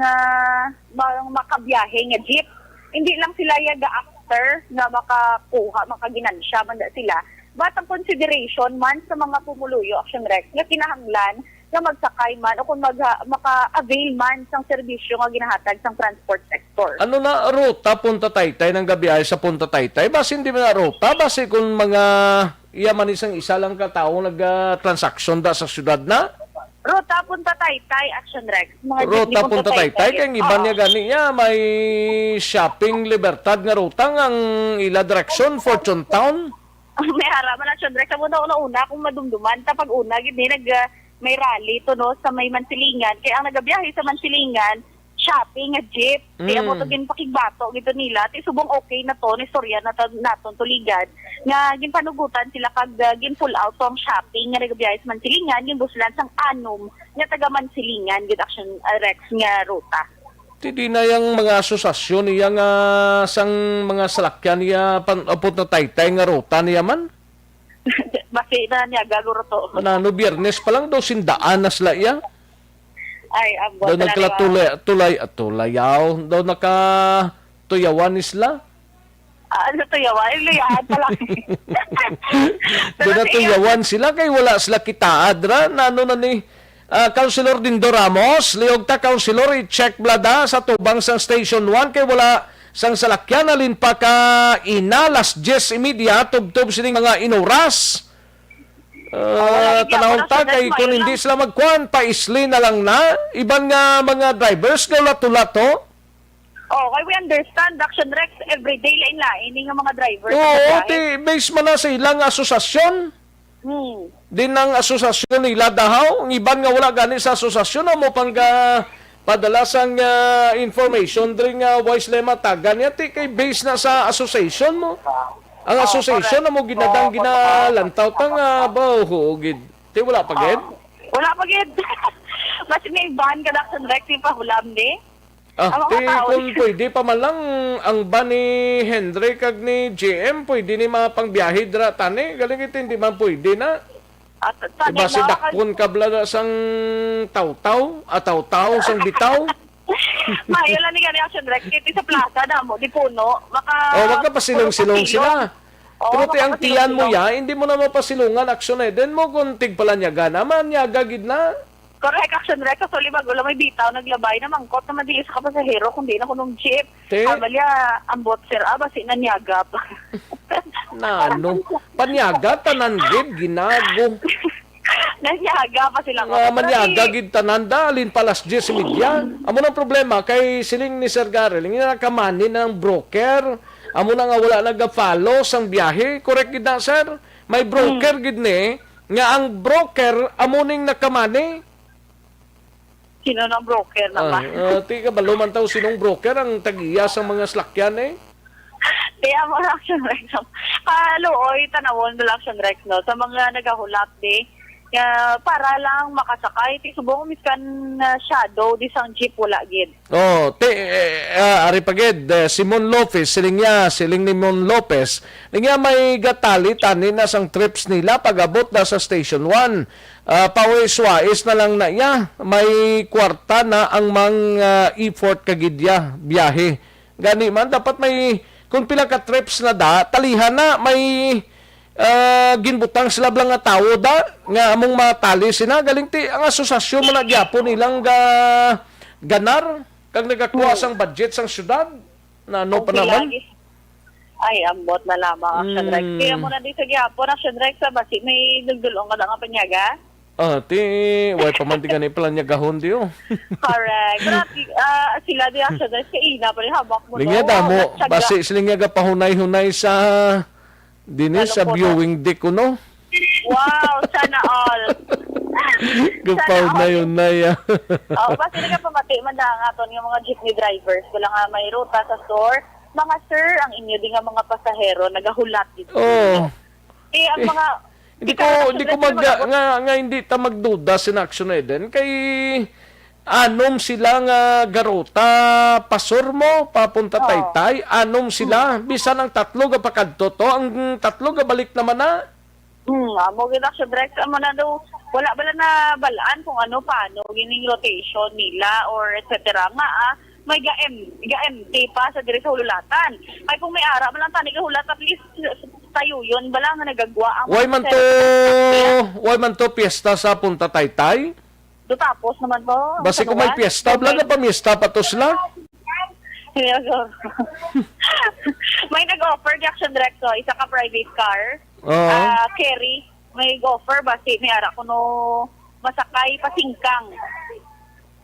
makabiyahe nga jeep. Hindi lang sila yaga after nga makakuha, makaginansya man da sila. But ang consideration man sa mga pumuluyo, Action Rex, nga kinahanglan nga magsakay man o kung maka-avail man sang serbisyo nga ginahatag sang transport sector. Ano na ruta Punta Taytay ng gabiyahe sa Punta Taytay? Basi hindi mo na ruta. Basi kung mga iyaman isang isa lang katao nag-transaction da sa syudad na? Ruta Punta Taytay, Action Rex. Mga Ruta Punta Taytay. Kaya iba niya gani niya, may shopping libertad nga ruta ang ila direksyon, Fortune Town. May haraman, Action Rex. Sa una kung madumduman, tapag una, gini may rally to no sa may Mansilingan. Kaya ang nagabiyahe sa Mansilingan, shopping at jeep. Kaya mo to ginpakigbato gito nila. Ti subong okay na to, istorya na to, naton tuligad. Nga ginpanugutan sila kag gin-pull out tong shopping nga nagabiyahe sa Mansilingan, yung buslan sang anom nga taga Mansilingan, gid Action Rex nga ruta. Di na yung mga asosasyon niya nga sang mga salakyan niya Punta Taytay nga ruta niya man? Basi na niya gaguro to. Ano, Biyernes pa lang daw sindaan na sila iya. Ay, daw tulayaw. Daw tuyawan ni sila. Ano tuyawan? Iluyan pa lang. Daw tuyawan sila kay wala sila kitaad ra. Ano na ni Councilor Dindo Ramos, liog ta Councilor, i-check blada sa tubang sang Station 1 kay wala sang salakyan alin pa ka ina las 10:30 tubtob sining mga inuras. Tanawag ta kay kung hindi sila magkuhan paisli na lang na iban nga mga drivers nga lato-lato. Okay, we understand Action Rex everyday lain-lain nga mga drivers. Oo, base man na sa ilang asosasyon. Din ang asosasyon nila dahaw, ang iban nga wala gani sa asosasyon mo pang padala sang information diri nga voice lema tagan niya ti kay base na sa association mo. Ang association na mo ginadang ginalantaw ta nga baho gid. Ti wala pa gid? Wala pa gid. Mas may ban ka Action Rex pa hulam ni. Ti kung pwede pa man lang ang ban ni Henry kag ni JM pwede ni mapangbiyahe dira tani galing iti hindi man pwede na. Diba si dakpon kabla sang taw-taw, ataw-taw sang bitaw. Mayo lang ni gani Action Rex kiti sa plaza na mo di puno. Wag ka pasilong-silong sila. Pero ti ang tiyan mo ya, hindi mo na mapasilungan aksyon eh. Den mo kung tigpala niya naman, niya gagid na. Correct, Action Rex. So, wala may bitaw, naglabay na mangkot na madilis ka pasahero kung di na kunong jeep. Abalya, ang botser, basi na niyagap. Na ano? Panyaga, tanan gid, ginago. Nanyaga pa sila. Manyaga gid tanan dalin palas 10:30. Amo nang problema kay siling ni Sir Gareling na kamani ng broker. Amo na nga wala nag-follow sang biyahe. Correct gid na, sir. May broker gid ni nga ang broker amo ning nakamani. Sino ng broker naman? Ti ka baluman taw sinong broker ang tagiya sa mga slakyan eh. Kaya mo Action Rex. Kaluoy, tanawon mo Action Rex no sa mga nagahulap di. Para lang makasakay ti subong miskan shadow di sang jeep wala gid. Ari pagid Simon Lopez siling ni Mon Lopez niya may gatali tani na sang trips nila pagabot na sa Station 1. Pawis-wais na lang na iya may kwarta na ang mga effort kagidya biyahe. Gani man dapat may kung pila ka trips na talihan na may ginbutang sila lang nga tao nga among matali sina galing ti ang asosasyon mo na gyapon nilang ganar kag nagakuha sang budget sang syudad na ano pa naman ay ambot na lamang Action Rex kaya mo na di sa gyapon Action Rex sa basi may dugdulong ka nga panyaga way pamantigan ni pala niya gahon diyo. Correct. Sila di Action Rex kaya ina pa rin habak mo. Linya damo basi sila nga gapahunay-hunay sa dinis sa viewing deck ko no. Wow, sana all. Gapaw na yun na yan. Oo, basta nagpamati man na nga to yung mga jeepney drivers. Wala nga may ruta sa store. Mga sir, ang inyo din nga mga pasahero, nagahulat dito. Oh. Ang mga... Hindi ko hindi ta magduda sin action na din kay anom sila nga garota pasor mo papunta Taytay, anom sila bisan ang tatlo ga pakadto to, ang tatlo ga balik naman na. Mo gid action direct mo na daw wala bala na balaan kung ano paano gining rotation nila or etc. nga may ga-MT pa sa diri sa hululatan. Ay kung may ara man lang tani ka hulat at least tayo yun bala nga nagagwa ang Way man to piyesta sa punta Taytay. Do tapos naman po. Basi kung may piyesta, bala na pamiesta pa to sila. May nag-offer di action direct so isa ka private car. Carry may offer basi may ara kuno masakay pasingkang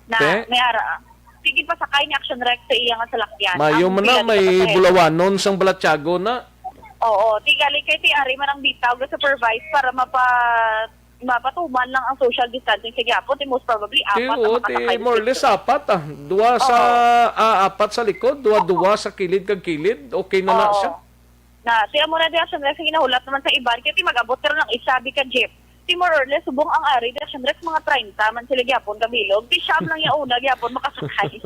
na may ara sige pasakay ni action direct sa iyang salakyan. Mayo man na may bulawanon sang Balatyago na. Oo, tigali kay ti ari man ang bitaw ga supervise para mapatuman lang ang social distancing sa gyapon most probably apat ang makasakay. More or less apat Dua sa apat sa likod, dua sa kilid kag kilid. Okay na siya. Na siya mo na di action direct ginahulat naman sa iban kay ti magabot ka ng isabi ka jeep. Ti more or less subong ang ari di action direct mga 30 man sila gyapon kabilog. Ti siyam lang ya una gyapon makasakay.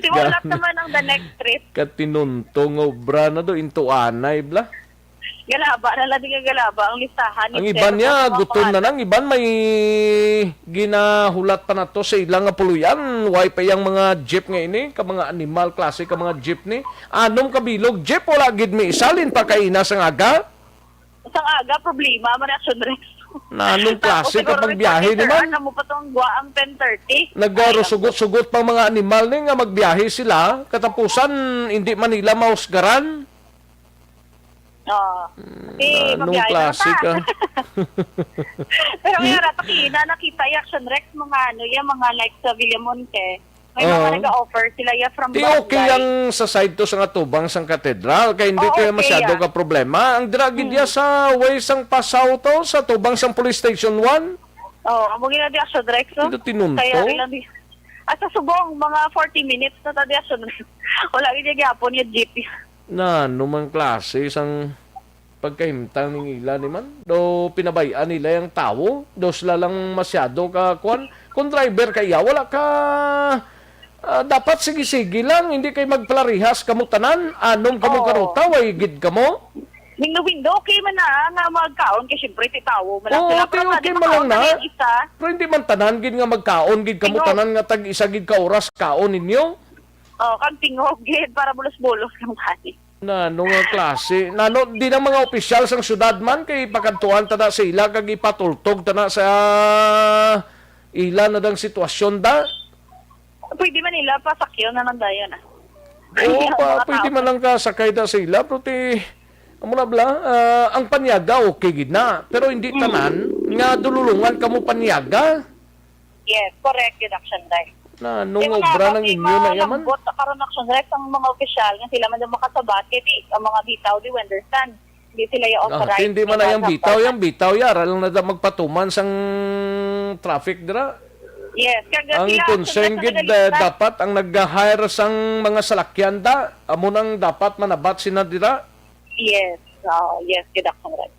Ti hulat naman ang the next trip. Katinuntong obra na do into anay bla. Galaba na lang galaba ang listahan. Ang iban niya gutom na nang iban may ginahulat pa na to sa ilang nga puluyan. Why pa yang mga jeep nga ini ka mga animal klase ka mga jeep ni. Anom kabilog jeep wala gid mi isalin pa kaina sang aga. Sang aga problema man action direct. Nanong klase kapag biyahe naman. Ano mo pa itong guwaang 10:30? Nagsugot-sugot pang mga animal ni nga magbiyahe sila. Katapusan, hindi man nila mausgaran. Nanong klase ka. Pero may ratakina, nakita yung action Rex, mga mga like sa Villamonte. May mga nag-offer sila from Barangay. Okay ang sa side to sa nga tubang sang katedral kaya hindi kaya masyado ka problema. Ang dragid niya sa way sang Pasaw to sa tubang sang police station 1. Amo gina di action direct so. Ito tinunto. Kaya ilang di. Sa subong mga 40 minutes na ta di action. Wala gid gyapon yung jeep. Numang klase sang pagkahimtang ning ila ni man. Do pinabayaan nila yung tao. Do sila lang masyado ka kung driver kaya wala ka dapat sige-sige lang, hindi kay magplarihas kamo tanan, anom kamo karuta, way gid kamo. Window okay man na nga magkaon kay syempre ti tawo man sila okay man lang na. Pero hindi man tanan gid nga magkaon gid kamo tanan nga tag isa gid ka oras kaon ninyo. Kag tingog gid para bulos-bulos kang kani. Nga klase. Di na mga opisyal sang syudad man kay pagkantuan tada sa ila kag ipatultog tada sa ila na dang sitwasyon da. Pwede man nila pasakyan na nandayan pwede man lang ka sakay da sa ila pero amo na bla ang panyaga okay gid na pero hindi tanan nga dululungan kamo panyaga. Yes, correct gid action dai. Nung obra ng inyo na yaman. Bot karon action direct ang mga opisyal nga sila man makasabat kay ang mga bitaw di understand. Hindi sila yung authorized. Hindi man na yung bitaw yara lang na magpatuman sang traffic dira. Yes, ang concern gid dapat ang nag-hire sang mga salakyan da amo nang dapat manabat sina dira. Yes. Yes, gid action right.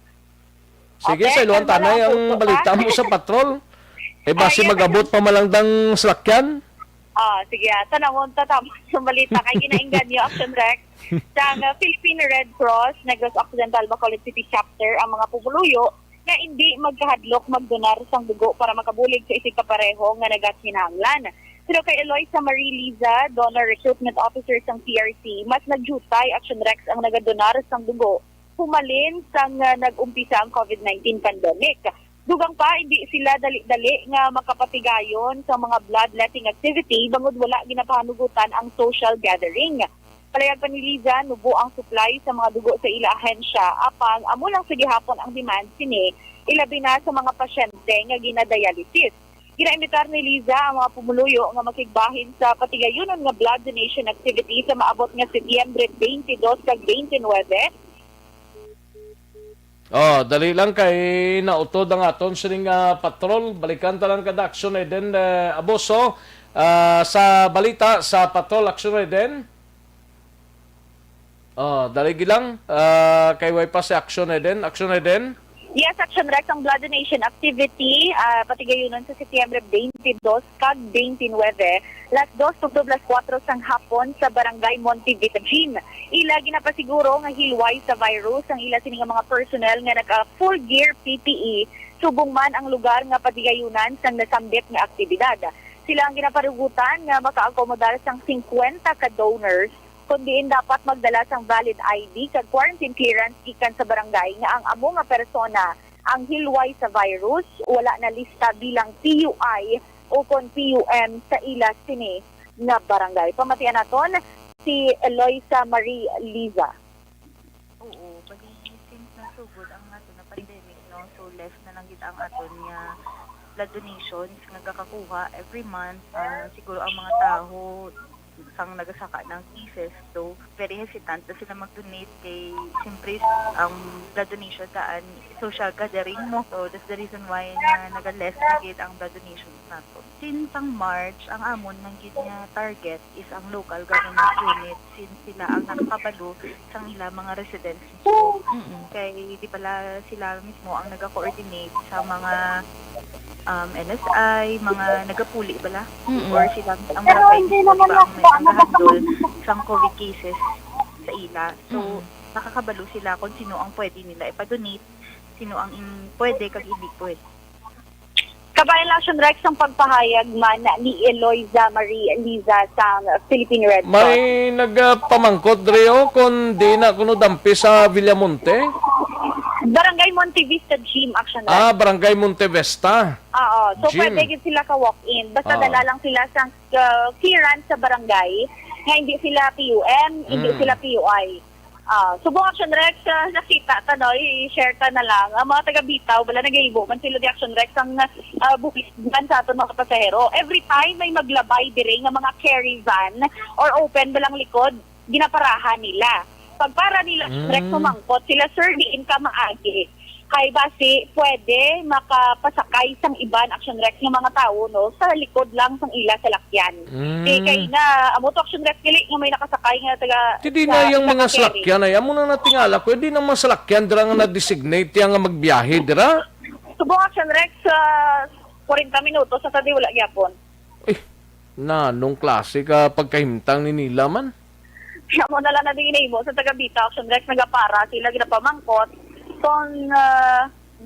Sige, sa iluan tanay ang balita mo sa patrol. Basi magabot pa malangdang salakyan. Sige. Tanawon ta tama sa balita kay ginainggan niyo action rec. Sa Philippine Red Cross Negros Occidental Bacolod City Chapter ang mga pumuluyo nga hindi magkahadlok magdonar sang dugo para makabulig sa isig kapareho nga nagakinahanglan. Pero kay Eloisa Marie Liza, Donor Recruitment Officer sang PRC, mas nagjutay action rex ang nagadonar sang dugo humalin sang nag-umpisa ang COVID-19 pandemic. Dugang pa, hindi sila dali-dali nga makapatigayon sa mga bloodletting activity bangod wala ginapahanugutan ang social gathering. Palayag pa ni Liza, nubo ang supply sa mga dugo sa ila ahensya. Apang, amo lang sa gihapon ang demand sini, ilabi na sa mga pasyente nga ginadialysis. Ginaimitar ni Liza ang mga pumuluyo nga makigbahin sa patigayonon nga blood donation activity sa maabot nga Setyembre 22 kag 29. Oh, dali lang kay nautod ang aton sining patrol. Balikan ta lang kada action ay den Aboso sa balita sa patrol action ay den. Oh, dali gilang kay way pa sa action ay den. Action ay den. Yes, Action Rex, ang blood donation activity, patigayunan sa Setyembre 22 kag 29, las 2 tugtog las 4 sang hapon sa Barangay Montevita Gym. Ila ginapasiguro nga hilway sa virus ang ila sining mga personnel nga naka full gear PPE subong man ang lugar nga patigayunan sang nasambit nga aktibidad. Sila ang ginaparugutan nga makaakomodar sang 50 ka donors kundi dapat magdala sang valid ID kag quarantine clearance gikan sa barangay nga ang amo nga persona ang hilway sa virus wala na lista bilang PUI o kon PUM sa ila sini nga barangay. Pamatian naton si Eloisa Marie Liza. Oo, pag since nasugod ang aton na pandemic, no, so less na lang kita ang aton nga blood donations nga kakakuha every month. Siguro ang mga tao sang nagasaka ng cases, so very hesitant na sila mag-donate kay siyempre ang blood donation daan social gathering mo. So that's the reason why na naga-less na gid ang blood donation nato. Since ang March, ang amon ng gid nga target is ang local government unit since sila ang nakakabalo sang ila mga residents mismo. Kay di pala sila mismo ang naga-coordinate sa mga NSI, mga nagapuli bala or sila ang barangay mismo pa ang may nagahandol sang COVID cases sa ila. So, nakakabalo sila kung sino ang pwede nila ipa-donate, sino ang pwede kag hindi pwede. Kabayan Action Rex ang pagpahayag man ni Eloisa Marie Liza sa Philippine Red Cross. May nagpamangkot Rio kung di na kuno dampi sa Villamonte. Barangay Montevista Gym, Action Rex. Barangay Montevista. Oo. So, Gym. pwede gid sila ka-walk-in. Basta dala lang sila sa clearance sa barangay nga hindi sila PUM, hindi sila PUI. Subong Action Rex, nakita ta, no? I-share ta na lang. Ang mga taga-Bitaw, wala nag-iibo man sila di Action Rex ang bukisban sa aton mga pasahero. Every time may maglabay dire nga mga carry van or open balang likod, ginaparahan nila. Pagpara nila Rex sumangkot, sila sir diin ka maagi. Kay basi pwede makapasakay sang iban Action Rex ng mga tao no sa likod lang sang ila sa lakyan. Kay na amo to Action Rex kili nga may nakasakay nga taga Hindi na yung mga salakyan ay amo na natingala ko, hindi na mga salakyan dira nga na-designate yang nga magbiyahe dira. Subong Action Rex 40 minutos sa tadi wala gyapon. Nung klase ka pagkahimtang ni nila man. Kaya mo na lang na dinay mo sa taga-Bitaw Action Rex nagapara sila ginapamangkot kung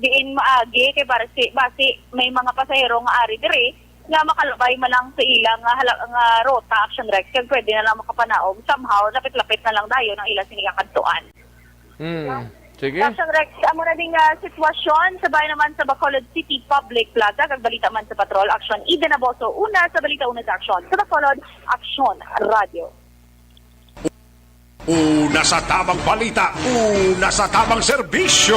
diin maagi kay basi may mga pasahero nga ari dire nga makalabay man lang sa ilang nga rota Action Rex kag pwede na lang makapanaog somehow lapit-lapit na lang dayon ang ilang sinigakantuan. Sige. Action Rex, amo na ding sitwasyon sa bayan naman sa Bacolod City Public Plaza kag balita man sa Patrol Action Eden Aboso una sa balita una sa Action sa Bacolod Action Radio. Una sa tamang balita, una sa tamang serbisyo.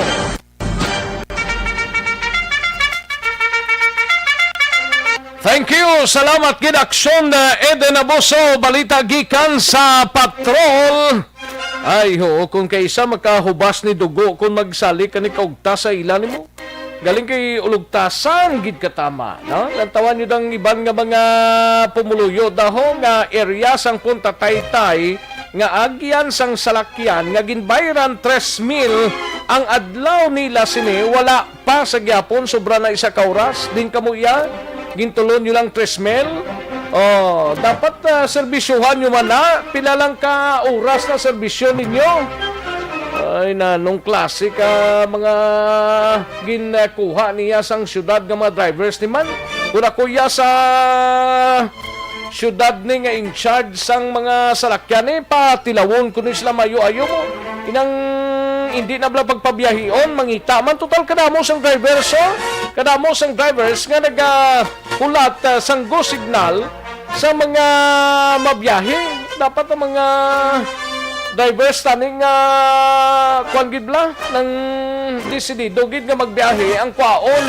Thank you. Salamat gid Aksyon Eden Aboso, balita gikan sa patrol. Ay ho, kung kaysa makahubas ni dugo kung magsali ka ni kaugta sa ilan mo. Galing kay ulugtasan gid katama, no? Lantawan niyo dang iban nga mga pumuluyo daho nga area sang Punta Taytay nga agyan sang salakyan nga ginbayran 3,000 ang adlaw nila sini wala pa sa gyapon sobra na isa ka oras din kamo iya gintulon nyo lang 3,000. Dapat serbisyuhan nyo man na pila lang ka oras na serbisyo ninyo. Ay na nung klase ka mga ginakuha niya sang syudad ng mga drivers ni man. Kuna kuya sa syudad ni nga in charge sang mga salakyan patilawon kuno sila mayo-ayo mo. Inang hindi na bala pagpabiyahion, mangita man total kadamo sang drivers kadamo sang drivers nga nagapulat sang go signal sa mga mabiyahe. Dapat ang mga drivers taning kuan gid bla nang desidido gid nga magbiyahe ang kwaon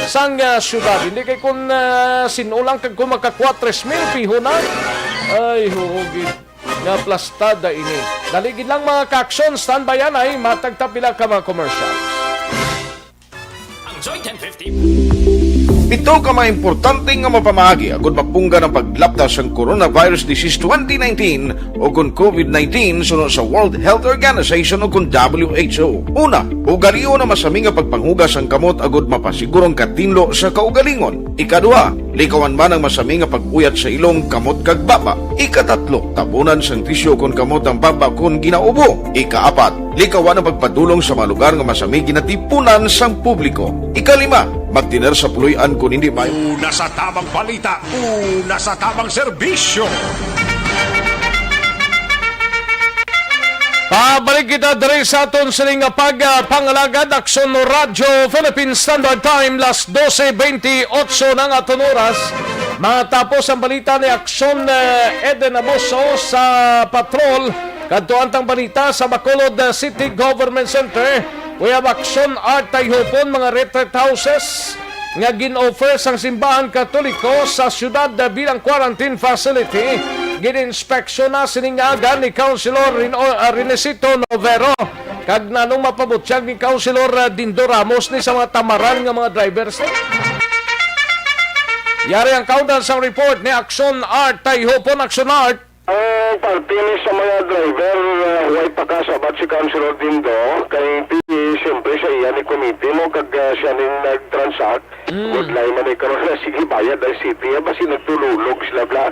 sang syudad. Hindi kay kun sinulang kag kun makakuha 3,000 piho na. Ay hugid nga plastada ini. Dali gid lang mga ka-action, standby yan ay matagtapila ka mga commercials. Joy 1050. Ito ka mga importante nga mapamahagi agud mapungga ng paglaptas ang Coronavirus Disease 2019 o kung COVID-19 sunod sa World Health Organization o kung WHO. Una, ugalion na masami nga pagpanghugas ang kamot agud mapasigurong katinlo sa kaugalingon. Ikaduha, likawan man ang masami nga pag-uyat sa ilong kamot kag baba. Ikatatlo, tabunan sang tisyo kon kamot ang baba kung ginaubo. Ikaapat, likawan ang pagpadulong sa mga lugar nga masami ginatipunan sang publiko. Ikalima, magtiner sa puluyan kung hindi may Una sa tamang balita, una sa tamang serbisyo. Pabalik kita diri sa aton sining pangalagad Aksyon Radyo Philippine Standard Time las 12:28 ng aton oras. Matapos ang balita ni Aksyon Eden Abuso sa patrol kadto antang balita sa Bacolod City Government Center. We have Aksyon Art Tayhopon mga retreat houses nga gin-offer sang simbahan Katoliko sa syudad bilang quarantine facility. Gin-inspeksyon na siningagan ni Councilor Renesito Novero kag nanong mapabutyag ni Councilor Dindo Ramos ni sa mga tamaran nga mga drivers. Yari ang countdown sa report ni Aksyon Art Tayhopon. Aksyon Art. Ang parte ni sa mga driver, huwag pakasabat si Councilor Dindo, kay siyempre siya iyan ni committee mo, kag siya ning nag-transact, good line man ikaroon na, sige bayad ang city, basi nagtululog sila bla.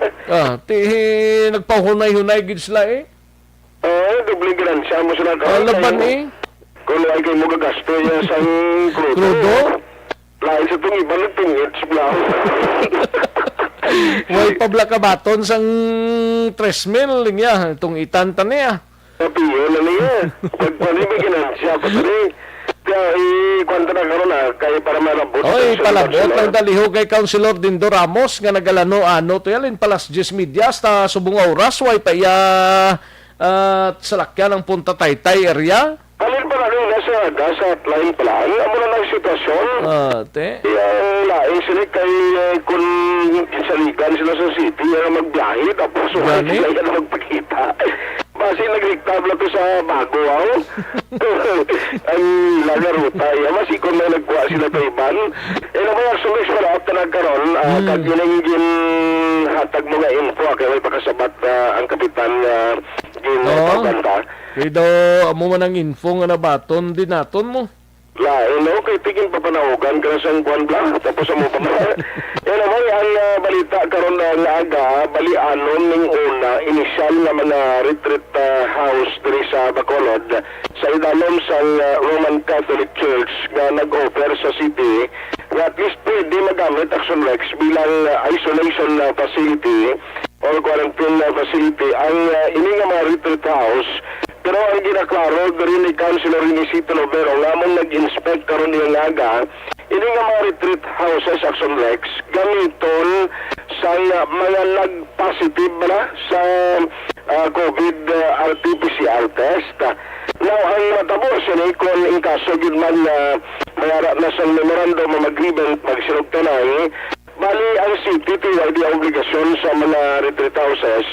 Nagpahunay-hunay gid sila Doble ganansya mo sila karoon. Laban Kung ay kayo mo gagasto niya sa Crudo? Lain sa itong iba nagtingits bla. May pablakabaton sang 3,000 niya itong itanta niya. Napiyo na niya. Pagpalibigin siya pa tali. Kaya ikwanta na karoon na kaya para malabot. Oy, palabot lang daliho kay Councilor Dindo Ramos nga nagalano-ano to yalin palas 10 media hasta subong oras way pa iya salakyan ng Punta Taytay area. Alin pa na rin nasa line pala. Amo na ng sitwasyon. Lain sila kay kung saligan sila sa city na magbiyahe tapos sila na magpakita. Basi nagrektabla to sa bago ang lagaruta. Mas ikon na nagkuha sila kay Iban. Naman yung sulis pala at nagkaroon kag yun hatag mga info kaya may pakasabat ang kapitan ginapaganda. Kaya daw, amo man ang info nga nabaton din naton mo. Lain, kay tigin pa panahogan ka na sa kuwan bla, tapos mo pa man. Naman, ang balita karon na aga, balianon ning una, inisyal na mga retreat house diri sa Bacolod, sa idalom sa Roman Catholic Church nga nag-offer sa city, nga at least pwede magamit Action Rex bilang isolation facility or quarantine facility. Ang ini nga mga retreat house, pero ang ginaklaro rin ni Councilor Renesito Novero nga mong nag-inspect karon niya nga ini nga mga retreat houses Action Rex gamiton sa mga nag-positive na sa COVID RT-PCR test. Now, ang matapos ni kung in kaso yun man na sa memorandum of agreement magsinugtanay, bali ang city ay di obligasyon sa mga retreat houses.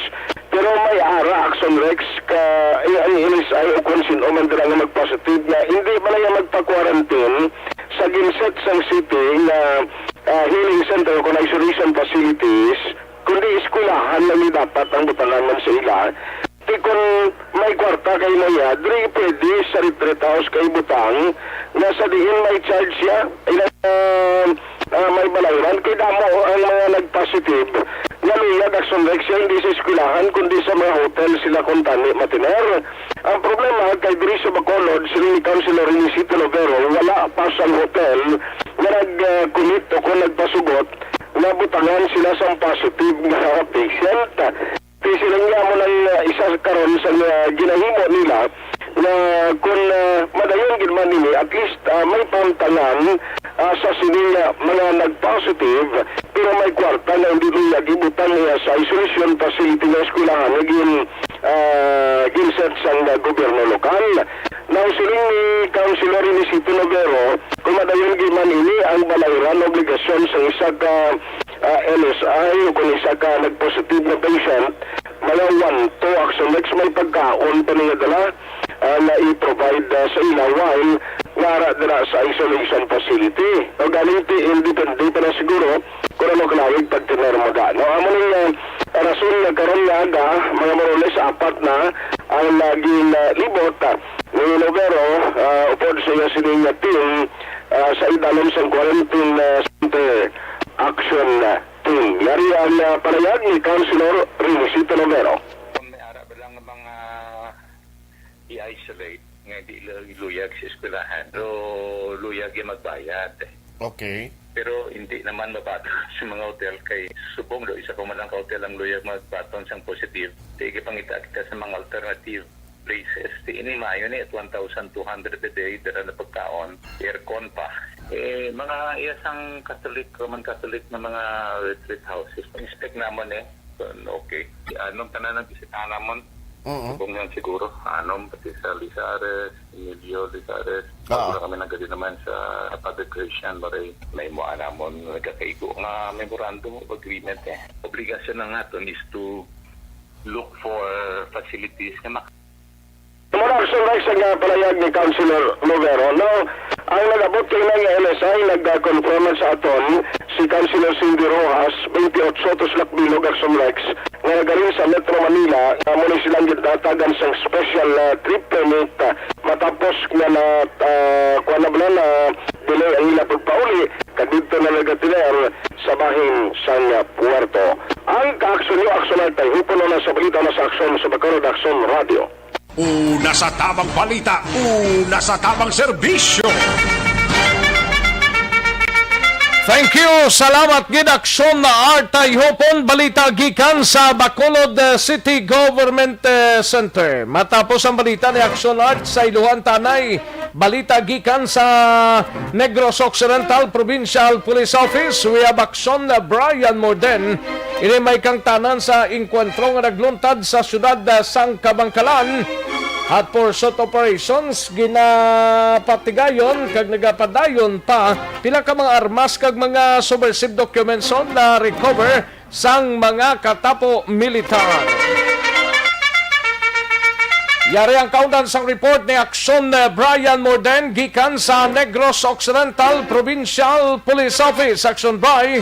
Pero may ara Action Rex ka inis ay kung sino man dira nga mag-positive na hindi ba na magpa-quarantine sa ginset sang city na healing center o isolation facilities, kundi eskwelahan na ni dapat ang butangan sa ila. Di kung may kwarta kayo na niya, di pwede sa retreat house kayo butang na sa diin may charge siya, may balayran. Kaya damo ang mga nag-positive naluyag Action Rex hindi sa eskwelahan kundi sa mga hotel sila kung tani matiner. Ang problema kay diri sa Bacolod, sila ni Councilor Renesito Novero, wala pa sa hotel na nag-commit o kung nagpasugot na butangan sila sa positive nga patient. Kaya sila nga mo ng isa karon sa ginahimo nila na kung madayon gilman nila, at least may pantangan sa sining mga nag-positive pero may kwarta na hindi nila gibutan niya sa isolation facility ng eskwelahan na ginset sa gobyerno lokal. Now, siling ni Councilor Renesito Novero, kung madayon gilman ini ang balayran obligasyon sa isa ka LSI o kung isa ka nag-positive na patient, mga 1-2 Action Rex may pagkaon pa niya dala na i-provide sa ila while nagara dira sa isolation facility. O galing depende pa na siguro kung ano kalawig pag tinarmaga. No, amo ning rason nagkaroon nga aga, mga maroles apat na ang naging libot ni Lovero upod sa iya sining team sa idalom sa quarantine center action team. Yari ang palayag ni Councilor Rinisito Lovero. I-isolate nga di luyag sa eskwelahan pero luyag yung magbayad. Okay. Pero hindi naman mabaton sa mga hotel kay subong do isa pa man ang hotel ang luyag magbaton sang positive. Tige pangita kita sa mga alternative places. Di ini mayo ni at 1,200 a day dara na pagkaon, aircon pa. Mga iyasang Roman Catholic na mga retreat houses. Inspect naman okay. Anong tanan ng bisita naman? Subong yan siguro. Pati sa Lizares, Emilio Lizares. Pagkula kami nagkasi naman sa Padre Christian, may mga namon nagkakaigo nga memorandum of agreement. Obligasyon na nga is to look for facilities na Tumara action rights ang palayag ni Councilor Lovero. Now, ang nagabot kayo ng LSI, nag-confirm sa aton si Councilor Cindy Rojas, 28 Sotos Lakbilog, Action Rex, nga nagaling sa Metro Manila, na muna silang gitatagan sa special trip permit matapos nga na kuha na delay ang ila pagpauli kadito na nagatiner sa bahin sang Puerto. Ang ka-action nyo, action ay tayo, hupo na sa balita na sa action sa Bacolod Action Radio. Una sa tamang balita, una sa tamang serbisyo. Thank you. Salamat gid aksyon na Artay Hopon balita gikan sa Bacolod City Government Center. Matapos ang balita ni Action Art sa Iluhan Tanay, balita gikan sa Negros Occidental Provincial Police Office. We have action na Brian Morden. Ini may kang tanan sa inkwentro nga nagluntad sa syudad sang Kabangkalan. At for short operations, ginapatigayon kag nagapadayon pa pila ka mga armas kag mga subversive documents na recover sang mga katapo militar. Yari ang kaundan sang report ni Action Brian Morden gikan sa Negros Occidental Provincial Police Office. Action by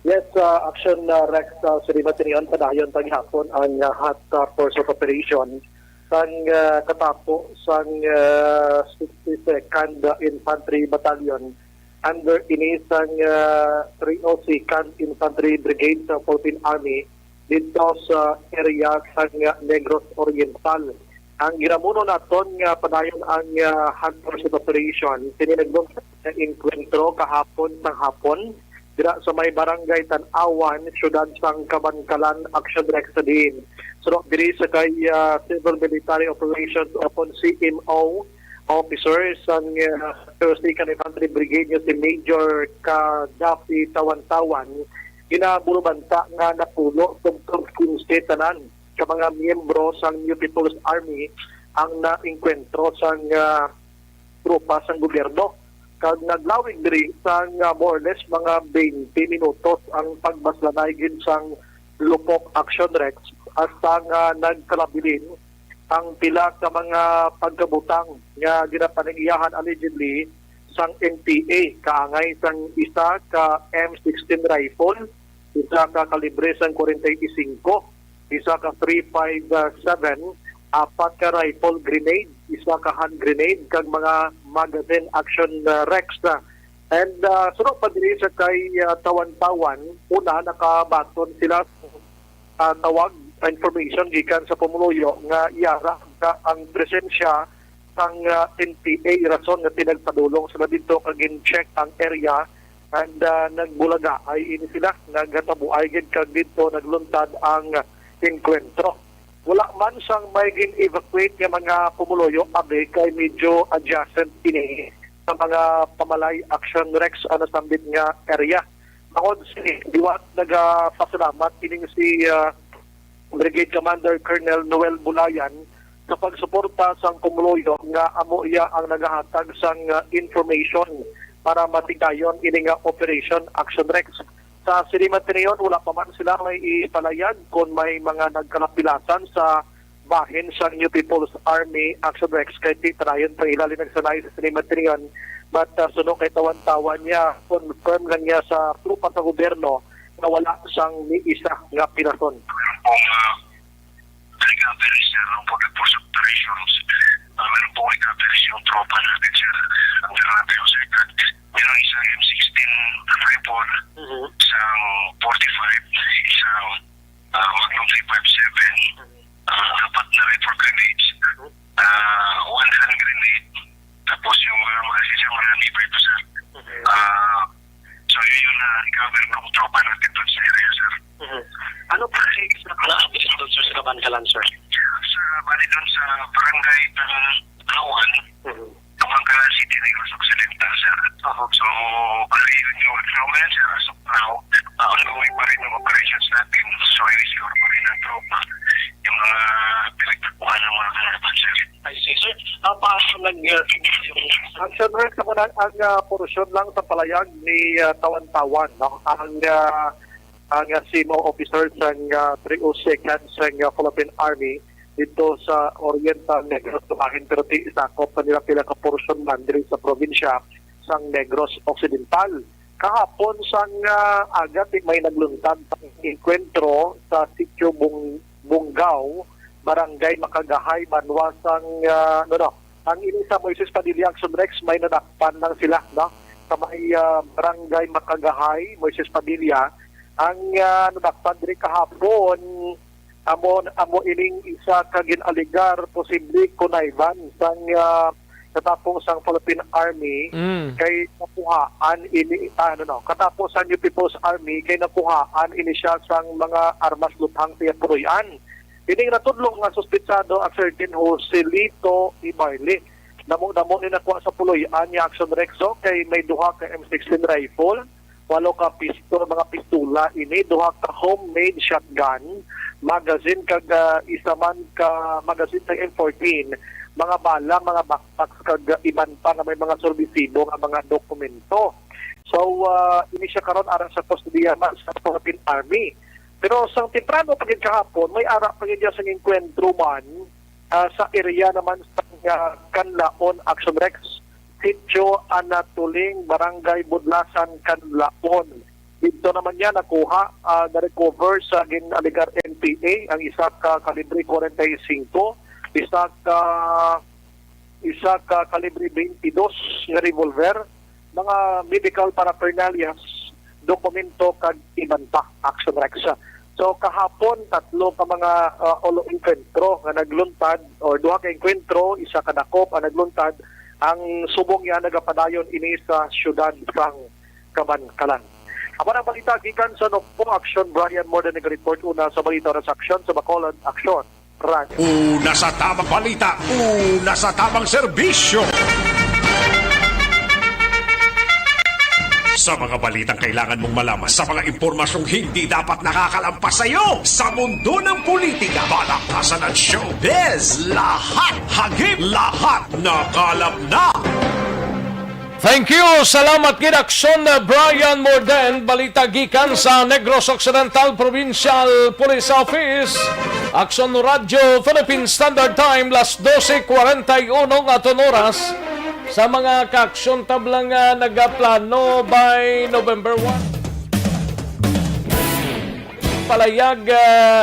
Yes, Action Rex Surimatinion padayon paghapon ang hot force of operation sang katapo sang 62nd Infantry Battalion under inisang 302nd Infantry Brigade sa 14th Army dito sa area sang Negros Oriental. Ang ginamuno naton nga padayon ang hot force of operation tininaglong sa enkwentro kahapon sang hapon dira sa may barangay Tan-awan, syudad sang Kabangkalan, Action Rex din. So, diri sa kay Civil Military Operations upon CMO officer sang 2nd Infantry Brigade si Major Kadafi Tawan-Tawan, ginabulubanta nga napulo tungkol 15 tanan ka mga miyembro sang New People's Army ang na-enkwentro sang trupa sang gobyerno. Kag naglawig diri sang more or less mga 20 minutos ang pagbaslanay gid sang Lupok Action Rex hasta nga nagkalabilin ang pila ka mga pagkabutang nga ginapaningyahan allegedly sang NPA kaangay sang isa ka M16 rifle, isa ka kalibre sang 45, isa ka 357, apat ka rifle grenade, isa ka hand grenade, kag mga magazine Action Rex na. And sunod pa diri sa kay Tawan-Tawan, una nakabaton sila tawag information gikan sa Pumuluyo nga iyara ang presensya sang NPA rason nga pinagpadulong sila dito kag in-check ang area and nagbulaga ay ini sila nagatabuay gid kag dito nagluntad ang enkwentro. Wala man sang may gin-evacuate nga mga Pumuluyo abe kay medyo adjacent ini sa mga pamalay Action Rex ano sambit nga area. Ako si diwat nagapasalamat ining si Brigade Commander Colonel Noel Bulayan sa pagsuporta sang Pumuluyo nga amo iya ang nagahatag sang information para matigayon ini nga Operation Action Rex. Sa Sirimatinion, wala pa man sila may ipalayag kung may mga nagkalapilasan sa bahin sa New People's Army Action Rex kay Titrayon pa ilalim ng sanay sa sinimatriyon. But sunod kay tawan-tawan niya, confirm lang niya sa trupa sa gobyerno na wala siyang ni isa nga pinason. Recovery, sir, for the force operations. Meron po recovery yung tropa natin, sir. Ang grabe yung second. Meron isang M16 rifle, isang 45, isang Magnum 357, apat na rifle grenades, one hand grenade, tapos yung mga sisang marami pa ito, sir. So yun yung recovery ng tropa natin doon sa area, sir. Ano pa sa na-update doon sa Kabankalan, sir? Sa bali doon sa barangay ng Awan, Kabankalan City, Negros Occidental, sir. So, bali yun yung ngayon, sir, as of now, ongoing pa rin yung operations natin. So, i-secure pa rin ang tropa yung mga pinagtakuhan ng mga kalaban, sir. I see, sir. Paano Action Rex, ang porosyon lang sa palayag ni Tawan-Tawan, no? Ang SIMO officer sa 302nd sa Philippine Army dito sa Oriental Negros tumahin pero ti isakop na nila pila ka portion man diri sa probinsya sang Negros Occidental. Kahapon sang agat may nagluntad sa enkwentro sa sitio Bungaw, Barangay Makagahay, Banwasang ang ini sa Moises Padilla Action Rex may nadakpan lang sila, no? Sa may Barangay Makagahay, Moises Padilla ang nadakpan diri kahapon amo ining isa ka ginaligar posible kunayban sang katapos sang Philippine Army kay nakuhaan ini katapos ang New People's Army kay nakuhaan ini siya sang mga armas luthang tiya puruyan. Ining natudlong nga suspitsado ang certain Joselito Ibarli. Namo ni nakuha sa puloyan ni Action Rexo kay may duha ka M16 rifle, 8 ka pistol, mga pistula ini, 2 ka homemade shotgun, magazine kag isa man ka magazine sa M14, mga bala, mga backpacks kag iban pa na may mga sorbisibo nga mga dokumento. So ini siya karon aron sa kustodiya man sa Philippine Army. Pero sa temprano pagid kahapon may ara pagid sa enkwentro man sa area naman sa Canlaon Action Rex. Sitio Anatuling, Barangay Budlasan, Canlaon. Dito naman niya nakuha, na-recover sa ginaligar NPA ang isa ka kalibre 45, isa ka kalibre 22 nga revolver, mga medical paraphernalias, dokumento kag iban pa, Action Rex. So kahapon tatlo ka mga olo enkwentro nga nagluntad or duha ka enkwentro, isa ka dakop ang nagluntad. Ang subong yan nagapadayon ini sa syudad sang Kabankalan. Aba ng balita gikan sa Nokpo Action, Brian Morden nag-report una sa balita sa aksyon sa Bacolod Action Radio. Una sa tamang balita, una sa tamang serbisyo. Sa mga balitang kailangan mong malaman, sa mga impormasyong hindi dapat nakakalampas sa iyo, sa mundo ng politika, balakasan at showbiz, lahat hagip, lahat nakalap na. Thank you. Salamat gid Aksyon Brian Morden. Balita gikan sa Negros Occidental Provincial Police Office. Aksyon Radio Philippine Standard Time las 12:41 aton oras. Sa mga ka-aksyon tablang nagaplano by November 1. Palayag